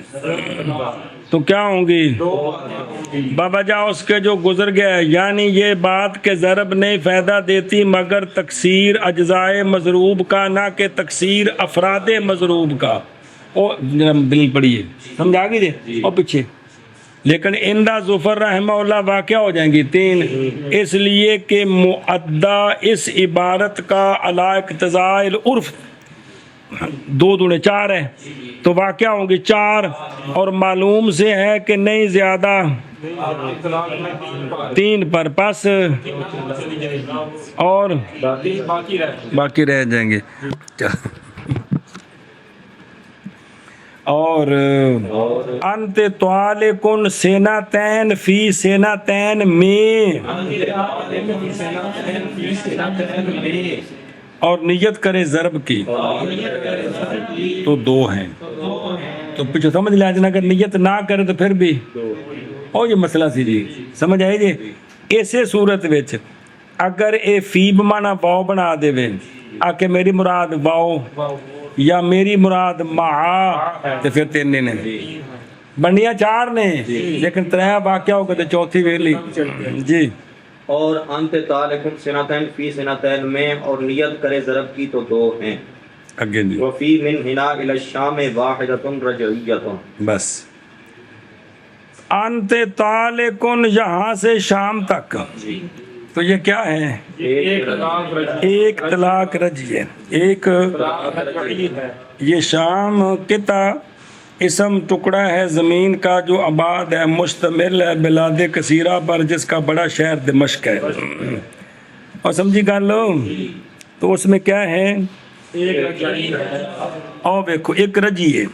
تو کیا ہوں گی بابا جا اس کے جو گزر گیا ہے، یعنی یہ بات کہ ضرب نہیں فائدہ دیتی مگر تکسیر اجزائے مضروب کا، نہ کہ تکسیر افراد مضروب کا۔ او دل پڑیے سمجھا گی جی اور پیچھے، لیکن اندہ ظفر رحمہ اللہ واقعہ ہو جائیں گی 3، اس لیے کہ معدہ اس عبارت کا علی اقتضاء العرف 2 دونے 4 ہے تو واقعہ ہوں گی 4، اور معلوم سے ہے کہ نہیں زیادہ 3 پر، پس اور باقی رہ جائیں گے۔ اور انت طالقن سینتین فی سینتین میں اور نیت کرے ضرب کی تو 2 ہیں، تو پیچھے سمجھ لیا جنا، اگر نیت نہ کرے تو پھر بھی اور یہ مسئلہ سی جی سمجھ آئی جی۔ ایسے صورت وچ اگر اے فی بمانا واو بنا دے وے آ کہ میری مراد واو یا میری مراد مع تو پھر 3 نے بنیا 4 نے، لیکن 3 واقعہ ہوگا تو چوتھی ویلی جی۔ اور انت طالقن سنتین فی سنتین میں اور نیت کرے ضرب کی تو 2 ہیں۔ اگے جی وفی من ہنا الی الشام واحدۃ رجعیۃ، بس انت طالقن یہاں سے شام تک تو یہ کیا ہے؟ ایک طلاق رجعی ہے، ایک یہ شام قطع اسم ٹکڑا ہے زمین کا جو آباد ہے، مشتمل ہے بلاد کثیرہ پر، جس کا بڑا شہر دمشق ہے۔ اور سمجھی گل لو تو اس میں کیا ہے؟ اور دیکھو ایک رجی ہے،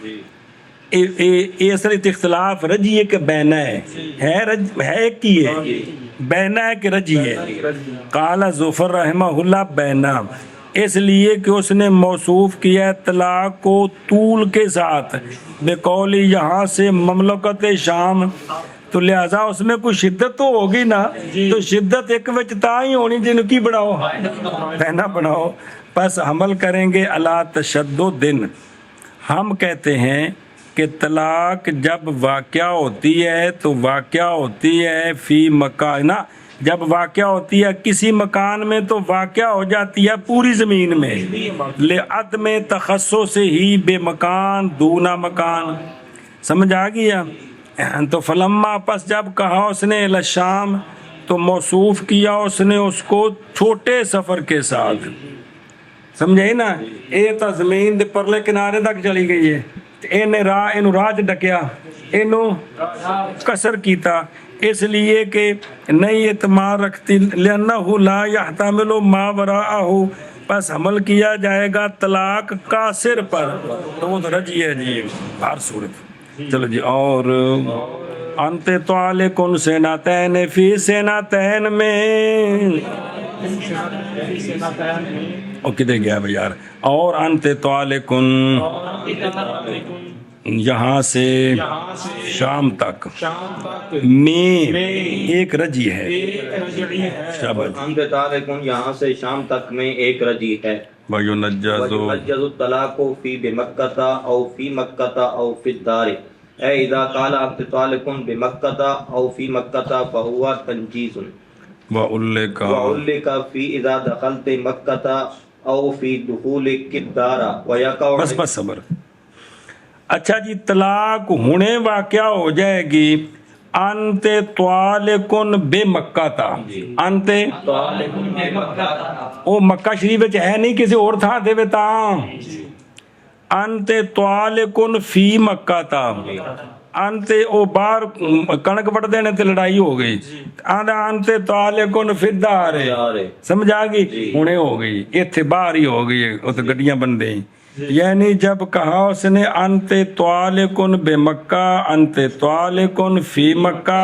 اصل اختلاف رجی ہے کہ بینہ ہے کی ہے، بینہ ہے کہ رجی ہے؟ قال ظفر رحمہ اللہ بینہ، اس لیے کہ اس نے موصوف کیا طلاق کو طول کے ساتھ بقولی یہاں سے مملکت شام، تو لہذا اس میں کوئی شدت تو ہوگی نا، تو شدت ایک وچ تا ہی ہونی جن کی بڑھاؤ بہنا بڑھاؤ، پس حمل کریں گے الا تشدد۔ ہم کہتے ہیں کہ طلاق جب واقعہ ہوتی ہے تو واقعہ ہوتی ہے فی مکان، جب واقعہ ہوتی ہے کسی مکان میں تو واقعہ ہو جاتی ہے پوری زمین میں، لعدم تخصص ہی بے مکان دونا مکان، سمجھ آ گیا؟ تو فلما پس جب کہا اس نے الشام تو موصوف کیا اس نے اس کو چھوٹے سفر کے ساتھ، سمجھے نا؟ اے تا زمین دے پرلے کنارے تک چلی گئی ہے، اینو راج ڈکیا، اینو کسر کیتا، اس لیے کہ نئی اعتماد رکھتی، لأنہ لا يحتمل ما وراءہ، پس حمل کیا جائے گا طلاق قاصر پر، تو وہ تو رجی ہے جی ہر صورت۔ چلو جی، اور انت طالقن سنتین فی سنتین میں، اور کدھر گیا بھائی یار؟ اور انت طالقن یہاں سے شام تک میں ایک رجی ہے، انت طالقن یہاں سے شام تک میں ایک رجی ہے۔ وَيُنَجَّزُ وَيُنَجَّزُ الطلاق فی بمکہ او فی مکہ او فی الدار، اے اذا قال انت طالق بمکۃ او فی مکۃ فہو تنجیز وَأُلِّكَ وعلق فی اذا دخلت مکۃ او فی دخولک الدار ویقع بس صبر. اچھا جی طلاق ہونے واقعہ ہو جائے گی انت طالقن بے مکہ تا انت او مکہ شریف وچ ہے نہیں کسی اور تھا دے تا انت طالقن فی مکہ تا انت او باہر کنک وٹ دینے تے لڑائی ہو گئی انت طالقن فی الدار سمجھ آ گئی ہونے ہو گئی ایتھے باہر ہی ہو گئی او تے گڈیاں بندے یعنی جب کہا اس نے انت طالقن بے مکہ انت طالقن فی مکہ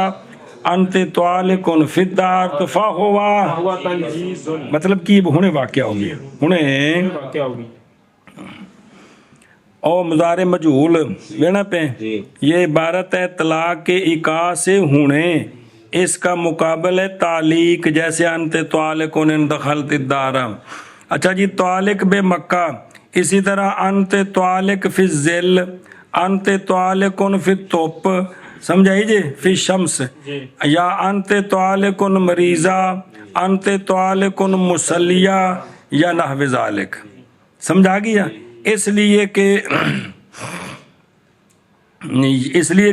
انت طالقن فی الدار تو فہوا ہوا تنجیز مطلب کی ہونے واقعہ ہوگی ہونے واقعہ ہوگی. او مضارع مجہول لینا پہ جی یہ عبارت ہے طلاق کے ایقاع سے ہونے اس کا مقابل ہے تعلیق جیسے انت طالقن ان دخلت الدار. اچھا جی طالق بے مکہ اسی طرح انت طالق فی الظل انت طالقن فی الطب سمجھائی جی فی الشمس یا انت طالقن مریضہ انت طالقن مسلیہ یا نحو ذالک سمجھا گیا. اس لیے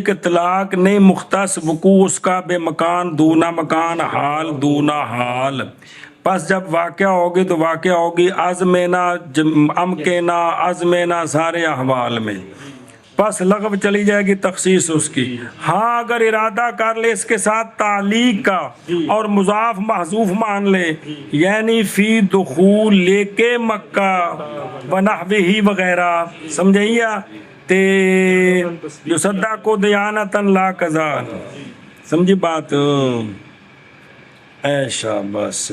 کہ طلاق نہیں مختص وقوع اس کا بے مکان دونا مکان حال دونا حال. پس جب واقعہ ہوگی تو واقعہ ہوگی ازمینا امکینا ازمینا سارے احوال میں. پس لغو چلی جائے گی تخصیص اس کی. ہاں اگر ارادہ کر لے اس کے ساتھ تعلیق کا اور مضاف محذوف مان لے یعنی فی دخول لے کے مکہ ونحوہ وغیرہ سمجھائیے تے یصدع کو دیانتاً لا قضا سمجھی بات ایشا بس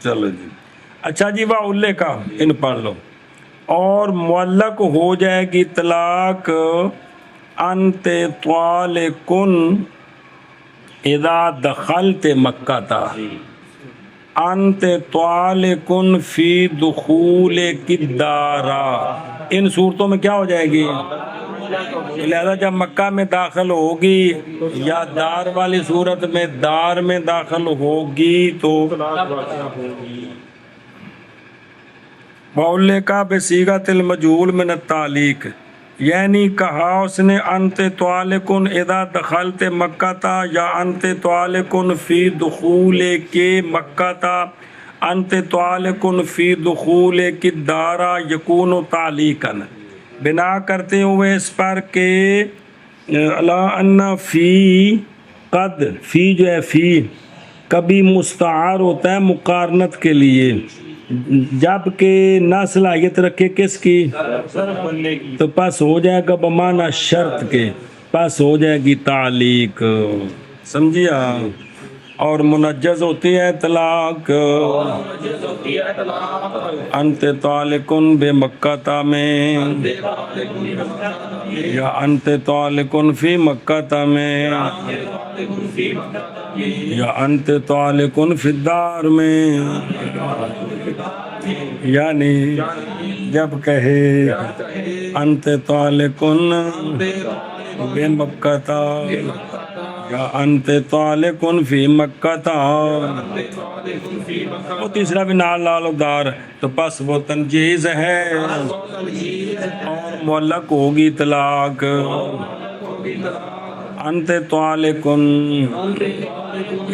چلو جی. اچھا جی واؤلے کا ان پڑھ لو اور معلق ہو جائے گی طلاق انت طالقن اذا دخلت مکہ تا انت طالقن فی دخولک الدار. ان صورتوں میں کیا ہو جائے گی لہذا جب مکہ میں داخل ہوگی یا دار والی صورت میں دار میں داخل ہوگی تو بولے کا بصیغۃ المجہول من التعلیق یعنی کہا اس نے انت طالقن اذا دخلت مکہ تا یا انت طالقن فی دخول کے مکہ تا انت طالقن فی دخول کی دارا یکون تعلیقاً بنا کرتے ہوئے اس پر کہ الا ان فی قد فی جو ہے فی کبھی مستعار ہوتا ہے مقارنت کے لیے جب کہ نہ صلاحیت رکھے کس کی تو پس ہو جائے گا بمعنی شرط کے پس ہو جائے گی تعلیق سمجھیا. اور منجز ہوتی ہے طلاق انت طالقن بے مکہ میں یا انت طالقن فی مکہ میں یا انت طالقن فی الدار میں. یعنی جب کہے انت طالقن بے مکہ یا انت طالقن فی مکہ وہ تیسرا بھی نال لالو دار تو پس وہ تنجیز ہے اور معلق ہوگی طلاق انت طالقن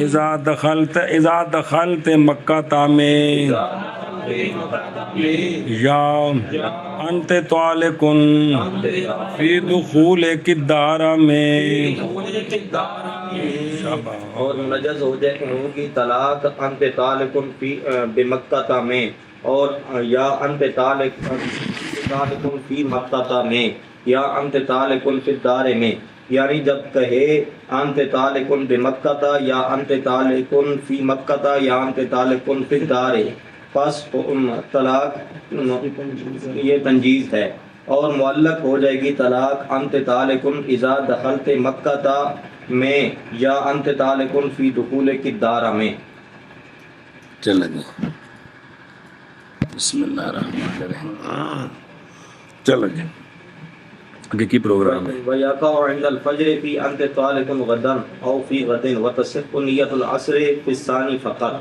اذا دخلت مکہ میں یا انت طالقن فی دخول کی دارہ میں. اور منجز ہو جائے ہوگی طلاق انت طالقن فی بمکہ میں اور یا انت طالقن فی مکہ میں یا انت طالقن فی الدار میں. یعنی جب کہے انت طالقن بمکہ یا انت طالقن فی مکہ یا انت طالقن فی الدار پس طلاق یہ تنجیز ہے. اور معلق ہو جائے گی طلاق انت طالقن اذا دخلت مکہ میں یا انت طالقن فی دخول کی دارہ میں. چلیں جی بسم اللہ الرحمن الرحیم. چلو جی حقیقی پروگرام ہے. ويقع عند الفجر في أنت طالق غدا أو في غد وتصح نية العصر في الثاني فقط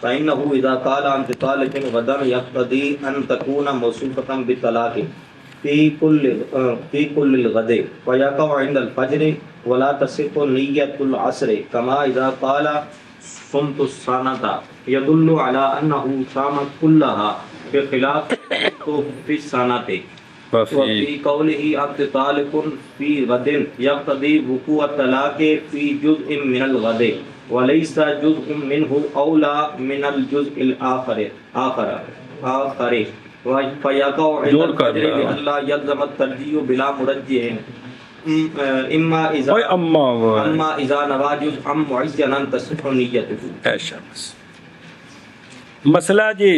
فإنه إذا قال أنت طالق غدا يقتضي أن تكون موصوفة بالطلاق في كل الغد ويقع عند الفجر ولا تصح نية العصر كما إذا قال صمت السنة يدل على أنه صام كلها بخلاف في السنة. وفي قوله أنت طالق في غد يقتضي وقوع الطلاق في جزء من الغد وليس جزء منه أولى من الجزء الآخر فيقع عند الفجر بألا يلزم الترجيح بلا مرجح اما اذا نوى جزءا معينا تصح نیته. ایسا بس مسئلہ جی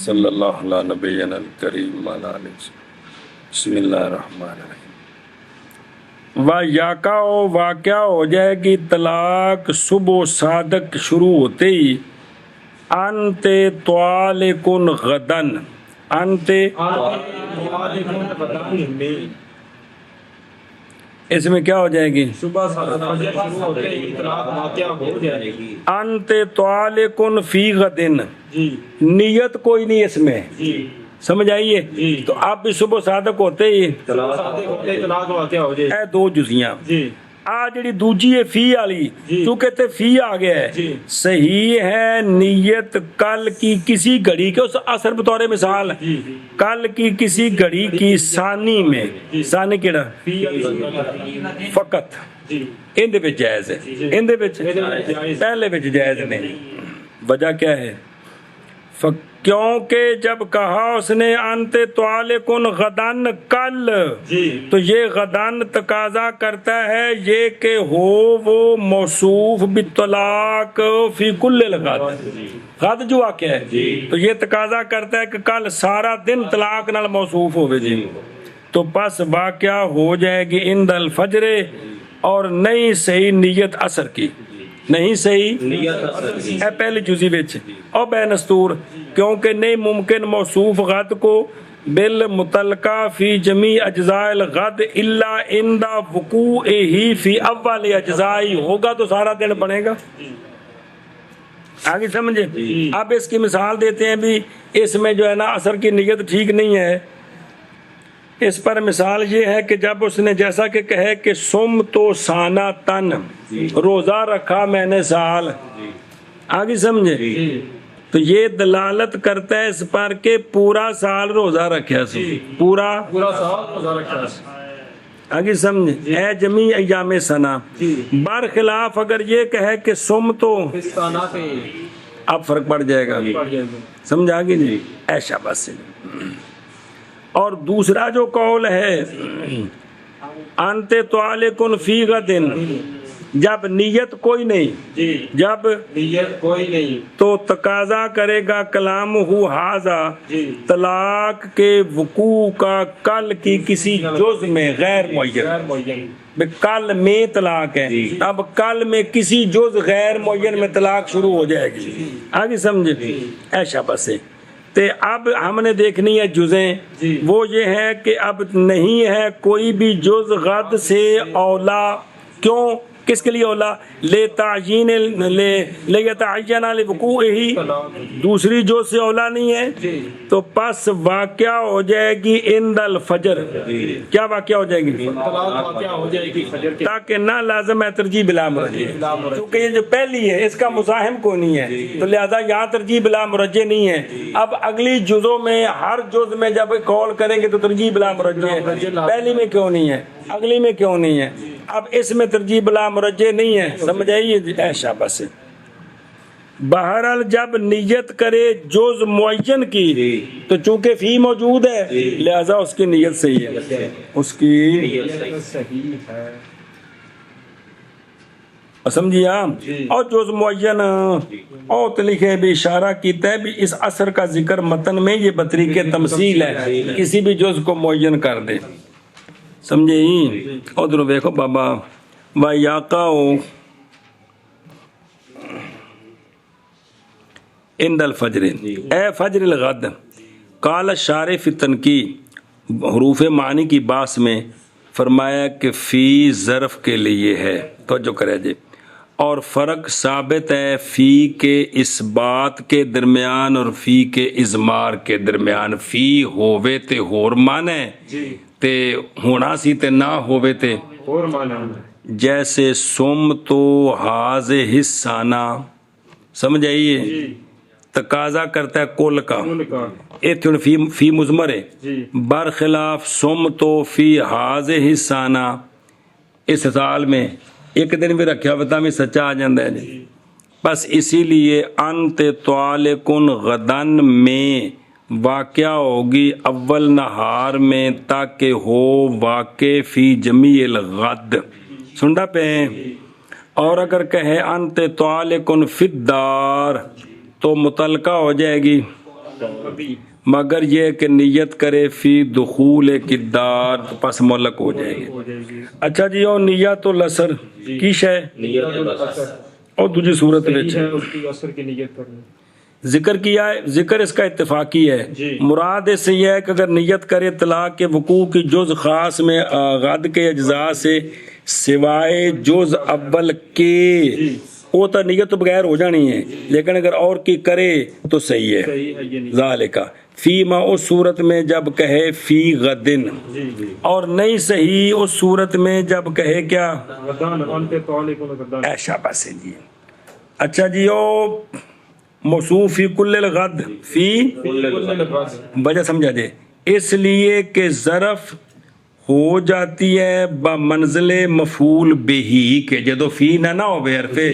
صلی اللہ علیہ نبینا الکریم علیہ وسلم. بسم اللہ الرحمن الرحیم. واقعہ ہو جائے گی طلاق صبح صادق شروع ہوتے ہی انت طالقن غدن انت اس میں کیا ہو جائے گی صبح فجر شروع ہوتے ہی طلاق واقع ہو جائے گی. انت طالقن فی غدن جی نیت کوئی نہیں اس میں جی سمجھ آئیے. تو آپ بھی صبح صادق ہوتے ہی طلاق واقع ہو جائے. اے دو جزیاں جی آ جڑی دوجی ہے فی والی چونکہ تے فی آ گیا ہے صحیح ہے. نیت کل کی کسی گھڑی کے اس اثر بطور مثال کل کی کسی گھڑی کی ثانی میں ثانی کیڑا فقط ان دے وچ جائز ہے ان دے وچ پہلے وچ جائز نہیں. وجہ کیا ہے کیونکہ جب کہا اس نے انت طالقن غدن کل تو یہ غدن تقاضا کرتا ہے یہ کہ ہو وہ موصوف بالطلاق فی کل الغد. غد جو واقع ہے تو یہ تقاضا کرتا ہے کہ کل سارا دن طلاق نال موصوف ہوئے جی. تو پس واقعہ ہو جائے گی عند الفجر اور نہیں صحیح نیت اثر کی نہیں صحیح اے پہلی جزی وچ اور بے نستور کیونکہ نہیں ممکن موصوف غد کو بالمتلقہ فی جمیع اجزاء الغد الا عند وقوعہ فی اول اجزائی ہوگا تو سارا دن بنے گا. آگے سمجھے. اب اس کی مثال دیتے ہیں بھی اس میں جو ہے نا اثر کی نیت ٹھیک نہیں ہے. اس پر مثال یہ ہے کہ جب اس نے جیسا کہ کہے کہ سم تو سانا تن روزہ رکھا میں نے سال. آگے سمجھے. تو یہ دلالت کرتا ہے اس پر کہ پورا سال روزہ رکھا سو پورا سال روزہ رکھا. آگے سمجھے اے جمیع ایام سنا. برخلاف اگر یہ کہے کہ سم تو اب فرق پڑ جائے گا سمجھ آگے نہیں ایسا بس. اور دوسرا جو قول ہے انت طالقن فی غدن جب نیت کوئی نہیں جب نیت کوئی نہیں تو تقاضا کرے گا کلام ہو حاضا طلاق کے وقوع کا کل کی کسی جز میں غیر معین کل میں طلاق ہے. اب کل میں کسی جز غیر معین میں طلاق شروع ہو جائے گی. آگے سمجھے ایسا بس ہے. تے اب ہم نے دیکھنی ہے جزیں وہ یہ ہے کہ اب نہیں ہے کوئی بھی جز غد سے اولا. کیوں کس کے لیے اولا لے تعین لے یتعین لوقوعہ دوسری جز سے اولا نہیں ہے. تو پس واقعہ ہو جائے گی عند الفجر. کیا واقعہ ہو جائے گی تاکہ نہ لازم ہے ترجیح بلا مرجع کیونکہ یہ جو پہلی ہے اس کا مزاحم کو نہیں ہے تو لہذا یہاں ترجیح بلا مرجع نہیں ہے. اب اگلی جزوں میں ہر جز میں جب قول کریں گے تو ترجیح بلا مرجع ہے. پہلی میں کیوں نہیں ہے اگلی میں کیوں نہیں ہے. اب اس میں ترجیح بلا مرجع نہیں ہے. سمجھ آئیے ایسا بس. بہرحال جب نیت کرے جز معین کی تو چونکہ فی موجود ہے لہذا اس کی نیت صحیح ہے اس کی صحیح ہے. سمجھیے اور جز معین اور لکھے بھی اشارہ کیتا ہے بھی اس اثر کا ذکر متن میں یہ بطریق تمثیل ہے کسی بھی جز کو معین کر دے. سمجھے ہی. ادھر دیکھو بابا وَيَقَعُ عند الفجر اے فجر الغد قال الشارح فی التنقیح حروف معنی کی باس میں فرمایا کہ فی ظرف کے لیے ہے، توجہ کرے جی، اور فرق ثابت ہے فی کے اس بات کے درمیان اور فی کے اضمار کے درمیان۔ فی ہووے تے ہور مانے جی تے ہونا سی تے نہ ہووے تے، اور مانا جیسے سم تو حاض حصانہ، سمجھ آئیے، جی تقاضا کرتا ہے کل کا، ان کا ایتھے ہن فی مضمر ہے، جی برخلاف سم تو فی حاض حصانہ، اس حال میں ایک دن بھی رکھیا ہوتا میں سچا آ جاندہ ہے جی۔ بس اسی لیے انت طالقن غدن میں واقع ہوگی اول نہار میں تاکہ ہو واقع فی جمیع الغد، سنڈا پہ ہیں۔ اور اگر کہے انت طالقن فی الدار تو متعلقہ ہو جائے گی، ابھی مگر یہ کہ نیت کرے فی دخول کدار تو پس ملک ہو جائے گی۔ ہو جائے گی اچھا جی، اور نیت الاسر کی شے نیت الاسر اور دوسری صورت صحیح وچ ہے اس کی اثر کی نیت کرنی ذکر کیا ہے، ذکر اس کا اتفاقی ہے، جی۔ مراد اس سے یہ ہے کہ اگر نیت کرے طلاق کے وقوع کی جز خاص میں غد کے اجزاء سے سوائے جز اول کے، وہ تو نیت تو بغیر ہو جانی ہے، لیکن اگر اور کی کرے تو صحیح ہے۔ صحیح ہے یہ نہیں ذالکا فی ما، اس صورت میں جب کہے فی غدن، جی جی اور نہیں صحیح اس صورت میں جب کہے کیا غدان انت طالق غدان ایشا بس جی۔ اچھا جی، او موصوف فی کل الغد، فی کل الغد وجہ سمجھا دے، اس لیے کہ ظرف ہو جاتی ہے بمنزل مفعول بہی کے، جدو فی نہ ہو بے حرفے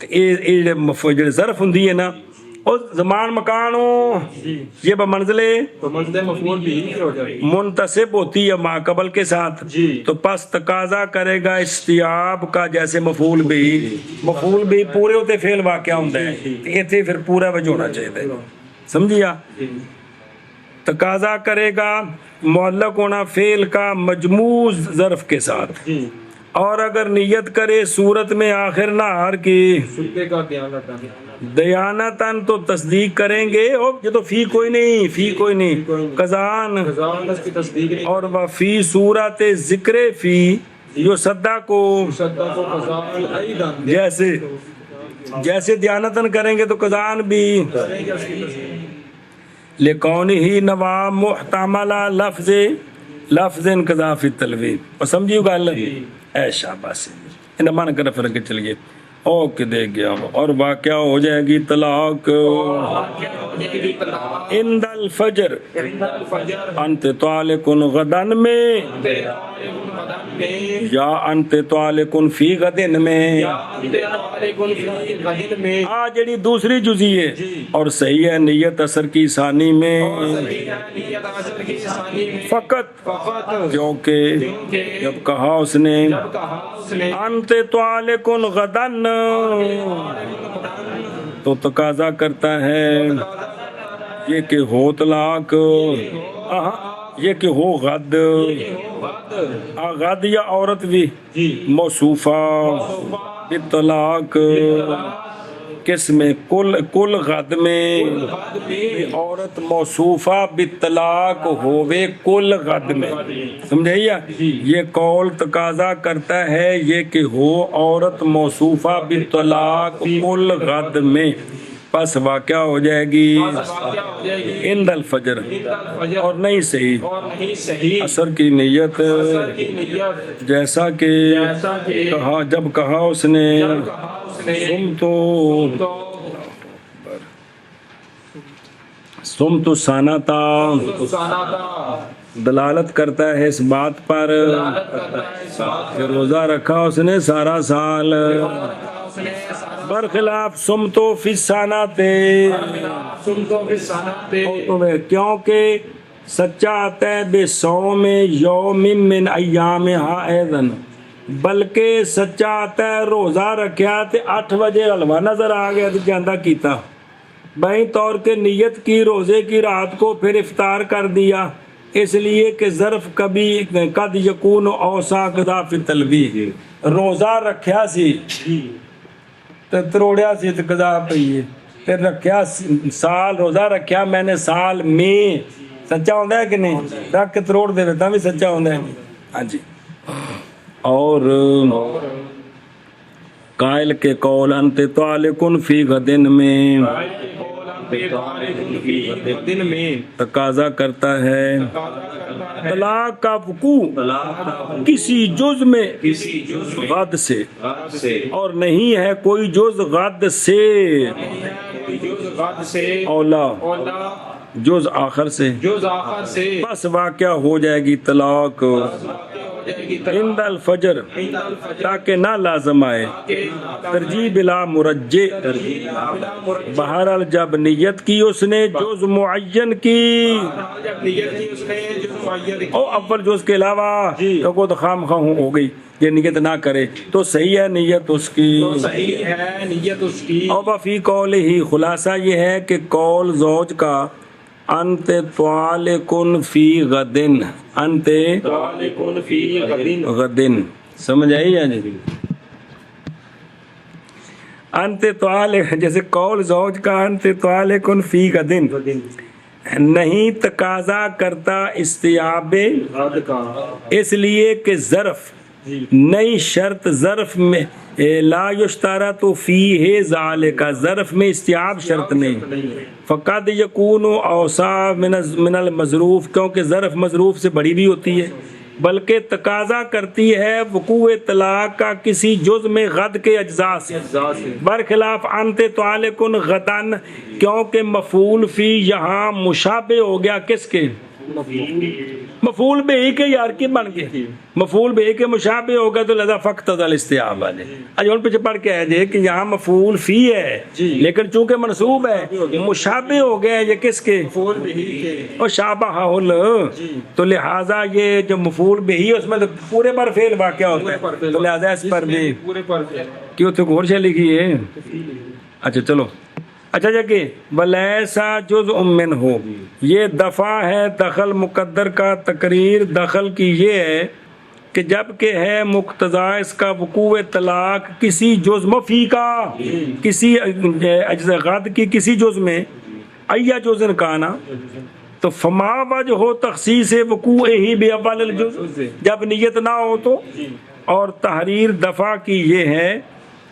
جڑے ظرف ہندی ہے نا، اور زمان مکان ہو یہ بمنزل تو منزل مفعول بھی ہو جائے گی منتصب ہوتی ہے ما قبل کے ساتھ، جی تو پس تقاضا کرے گا استیاب کا، جیسے مفعول بھی، مفعول بھی پورے ہوتے فعل واقع ہوتا ہے، ایتھے پھر پورا وجہ ہونا چاہیے، سمجھیا؟ تقاضا کرے گا معلق ہونا فعل کا مجموع ظرف کے ساتھ، جی اور اگر نیت کرے صورت میں آخر نہار کی سلطے کا دھیان رکھنا دیانتاً تو تصدیق کریں گے، اور یہ تو فی کوئی نہیں، فی کوئی نہیں، قضان، خزان اس کی تصدیق نہیں اور وفی صورت ذکر فی جو صدا کو، صدق کو خزان ایدان جیسے دیانتاً کریں گے تو قضان بھی، لکون ہی نوام محتملہ لفظ انقضا فی التلوین، اور سمجھیو گا اللہ ایشا بس انہیں مان کر فرق چل گئے اوکے دے گیا، اور واقعہ ہو جائے گی طلاق عند الفجر انت طالق غدن میں، یا انت طالق فی غدن میں، آ جڑی دوسری جزی ہے، اور صحیح ہے نیت اثر کی ثانی میں فقط، کیونکہ جب کہا اس نے انت طالق غدن تو تقاضا کرتا ہے یہ کہ ہو طلاق، یہ کہ ہو غد، غد یا عورت بھی موصوفہ بالطلاق، کس میں کل غد میں عورت موصوفہ بالطلاق ہوئے کل غد میں، سمجھائیے؟ یہ قول تقاضا کرتا ہے یہ کہ ہو عورت موصوفہ بالطلاق کل غد میں، پس واقع ہو جائے گی عند الفجر، اور نہیں صحیح اثر کی نیت، جیسا کہ کہا جب کہا اس نے سم تو سانتا، دلالت کرتا ہے اس بات پر کہ روزہ رکھا اس نے سارا سال، برخلاف سم تو فی ساناتے، کیونکہ سچا آتا ہے بے صوم یوم من ایامہا ایذن، بلکہ سچا آتا ہے روزہ رکھیا تے 8 بجے حلوہ نظر آ گیا تو جاندہ کیتا، بہی طور کے نیت کی روزے کی رات کو پھر افطار کر دیا، اس لیے کہ ظرف کبھی قد یکون اوسا قضا فی تلوی، روزہ رکھیا سی تے تروڑیا سی تے قضا پئی، پھر رکھیا سال روزہ رکھیا میں نے سال میں، سچا ہوندہ ہے کہ نہیں؟ رکھ کے تروڑ دے تاں بھی سچا ہوندہ ہے، ہاں جی۔ اور قائل کے قول انت طالقن فی غدن میں دن میں تقاضا کرتا ہے طلاق کا وقوع کسی جز میں غد سے، اور نہیں ہے کوئی جز غد سے اولا جز آخر سے، بس واقع ہو جائے گی طلاق عند الفجر تاکہ نہ لازم آئے، ترجیح بلا مرجع، بہرحال جب نیت کی اس نے جز معین کی او اول جز کے علاوہ تو کو خام خواہ ہو گئی، یہ نیت نہ کرے تو صحیح ہے نیت اس کی۔ اور فی قول ہی خلاصہ یہ ہے کہ قول زوج کا انت طالقن فی غدن، انت غدن، سمجھ آئی یا نہیں؟ انت طالق جیسے قول زوج کا انت طالقن فی غدن نہیں تقاضا کرتا استیاب، اس لیے کہ ظرف نئی شرط ظرف میں لا یشترط فیہ ذالک، ظرف میں استیاب شرط نہیں، فقد یکون اوسع من المظروف، کیونکہ ظرف مظروف سے بڑی بھی ہوتی ہے، بلکہ تقاضا کرتی ہے وقوع طلاق کا کسی جز میں غد کے اجزاء سے، برخلاف انت طالقن غدن، کیونکہ مفعول فی یہاں مشابہ ہو گیا کس کے؟ مفعول بہ کے یار کی بن گئے، مفعول بہ کے مشابہ ہو گیا تو لذا فقط الاستیاب والے اجون پیچھے پڑھ کے آئے جے کہ یہاں مفعول فی ہے لیکن چونکہ منصوب ہے مشابہ ہو گیا یہ کس کے؟ اور شابہ تو لہٰذا یہ جو مفعول بہ اس میں تو پورے پر فعل واقع ہوتا ہے، تو لہٰذا اس پر بھی کیوں تو غور سے لکھی ہے۔ اچھا چلو اچھا جا کہ ولیسا جزء منہ، یہ دفع ہے دخل مقدر کا، تقریر دخل کی یہ ہے کہ جب کہ ہے مقتضا اس کا وقوع طلاق کسی جز مفی کا، کسی اجزاء غد کی کسی جز میں، ایا جزء کانا، تو فما وجہ ہو تخصیص وقوع ہی بے اول الجز، جب نیت نہ ہو تو، اور تحریر دفع کی یہ ہے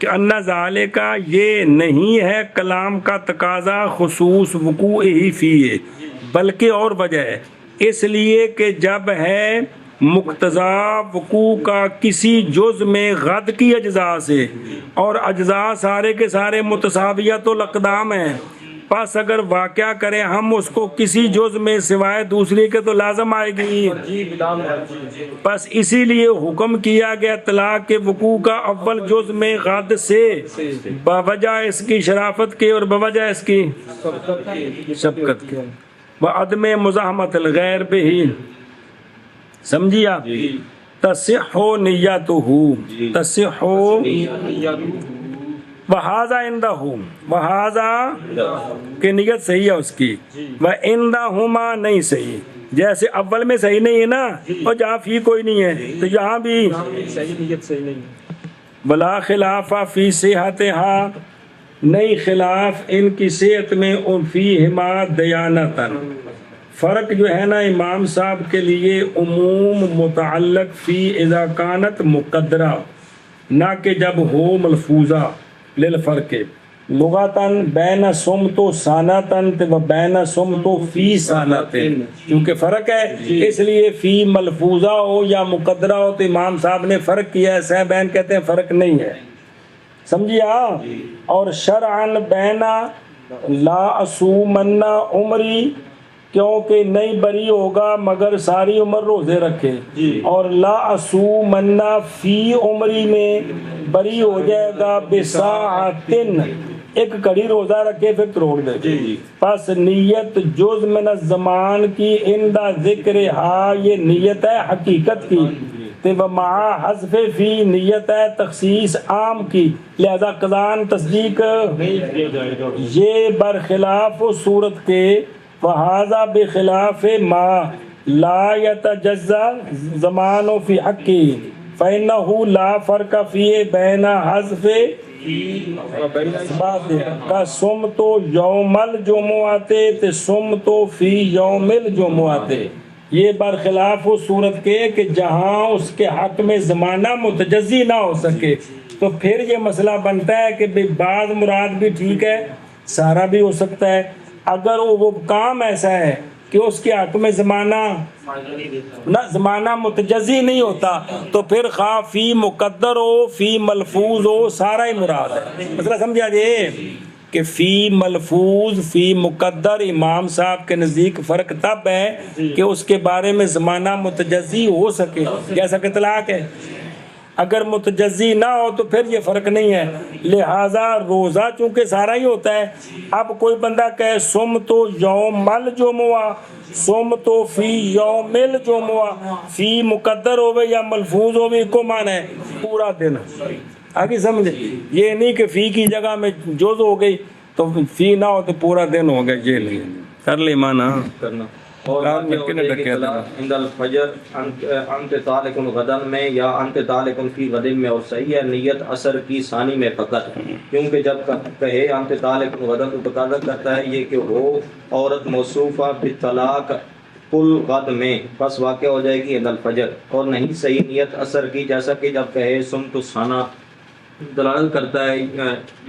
کہ ان ذالک یہ نہیں ہے کلام کا تقاضا خصوص وقوع ہی فیہ، بلکہ اور وجہ ہے، اس لیے کہ جب ہے مقتضا وقوع کا کسی جز میں غد کی اجزاء سے، اور اجزاء سارے کے سارے متساویت الاقدام ہیں، پس اگر واقعہ کریں ہم اس کو کسی جز میں سوائے دوسری کے تو لازم آئے گی، پس اسی لیے حکم کیا گیا طلاق کے وقوع کا اول جز میں غد سے، بوجہ اس کی شرافت کے اور بوجہ اس کی شفقت کے، وعدم مزاحمت الغیر بہ، سمجھی آپ؟ تصح نیتہ، تصح وہذا عندہ، وہذا کہ نیت صحیح ہے اس کی، وعندہما نہیں صحیح، جیسے اول میں صحیح نہیں ہے نا، اور جہاں فی کوئی نہیں ہے تو یہاں بھی نیت صحیح نہیں، بلا خلاف فی صحتہا، نہیں خلاف ان کی صحت میں، فیہما دیانتاً، فرق جو ہے نا امام صاحب کے لیے عموم متعلق فی اذا کانت مقدرہ، نہ کہ جب ہو ملفوظہ، للفرق لغتاً بین سمت و سانتاً و بین سمت و فی سانتاً، کیونکہ فرق ہے اس لیے فی ملفوظہ ہو یا مقدرہ ہو تو امام صاحب نے فرق کیا ہے، صاحبین کہتے ہیں فرق نہیں ہے، سمجھیے آپ؟ اور شرعاً بین لا اصومن عمری، کیونکہ نہیں بری ہوگا مگر ساری عمر روزے رکھے، اور لا اصومن فی عمری میں بری ہو جائے گا بساعتن، ایک کڑی روزہ رکھے پھر توڑ دے، پس نیت جز من الزمان کی اندہ ذکر ہا، یہ نیت ہے حقیقت کی، ومع حذف فی نیت ہے تخصیص عام کی، لہذا قضان تصدیق یہ برخلاف صورت کے، فہذا بخلاف ما لا یتجزا زمان فی حقی، فإنہ لا فرق فی بین حذف کا سمت یوم الجمعۃ تے سمت فی یوم الجمعۃ، یہ برخلاف اس صورت کے کہ جہاں اس کے حق میں زمانہ متجزی نہ ہو سکے، تو پھر یہ مسئلہ بنتا ہے کہ بعض مراد بھی ٹھیک ہے، سارا بھی ہو سکتا ہے۔ اگر وہ کام ایسا ہے کہ اس کے حق میں زمانہ متجزی نہیں ہوتا تو پھر خواہ فی مقدر ہو فی ملفوظ ہو سارا ہی مراد ہے۔ مسئلہ سمجھا جی کہ فی ملفوظ فی مقدر امام صاحب کے نزدیک فرق تب ہے کہ اس کے بارے میں زمانہ متجزی ہو سکے، جیسا کہ طلاق ہے۔ اگر متجزی نہ ہو تو پھر یہ فرق نہیں ہے۔ لہٰذا روزہ چونکہ سارا ہی ہوتا ہے، اب کوئی بندہ کہے سم تو یوم الجمعہ، سم تو فی یوم الجمعہ، فی مقدر ہوئے یا ملفوظ ہوئے کو معنی ہے پورا دن۔ آگے سمجھے، یہ نہیں کہ فی کی جگہ میں جز ہو گئی تو فی نہ ہو تو پورا دن ہو گیا، یہ نہیں کر لے مانا کرنا۔ اور عند الفجر انت طالق غدن میں یا انت طالق فی غدن میں، اور صحیح ہے نیت اثر کی ثانی میں فقط، کیونکہ جب کہے انت طالق غدن تو تقاضا کرتا ہے یہ کہ وہ عورت موصوفہ بالطلاق کل غد میں، پس واقع ہو جائے گی عند الفجر، اور نہیں صحیح نیت اثر کی، جیسا کہ جب کہے سمت السنہ، دلالت کرتا ہے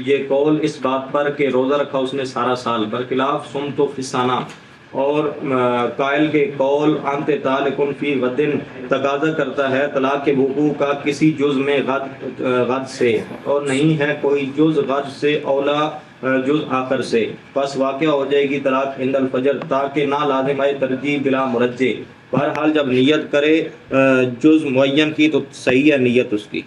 یہ قول اس بات پر کہ روزہ رکھا اس نے سارا سال، برخلاف سمت فی السنہ، اور قائل کے قول انت طالق فی غدن تقاضا کرتا ہے طلاق کے وقوع کا کسی جز میں غد سے، اور نہیں ہے کوئی جز غد سے اولا جز آخر سے، پس واقع ہو جائے گی طلاق عند الفجر، تاکہ نہ لازم آئے ترجیح بلا مرجع۔ بہرحال جب نیت کرے جز معین کی تو صحیح ہے نیت اس کی۔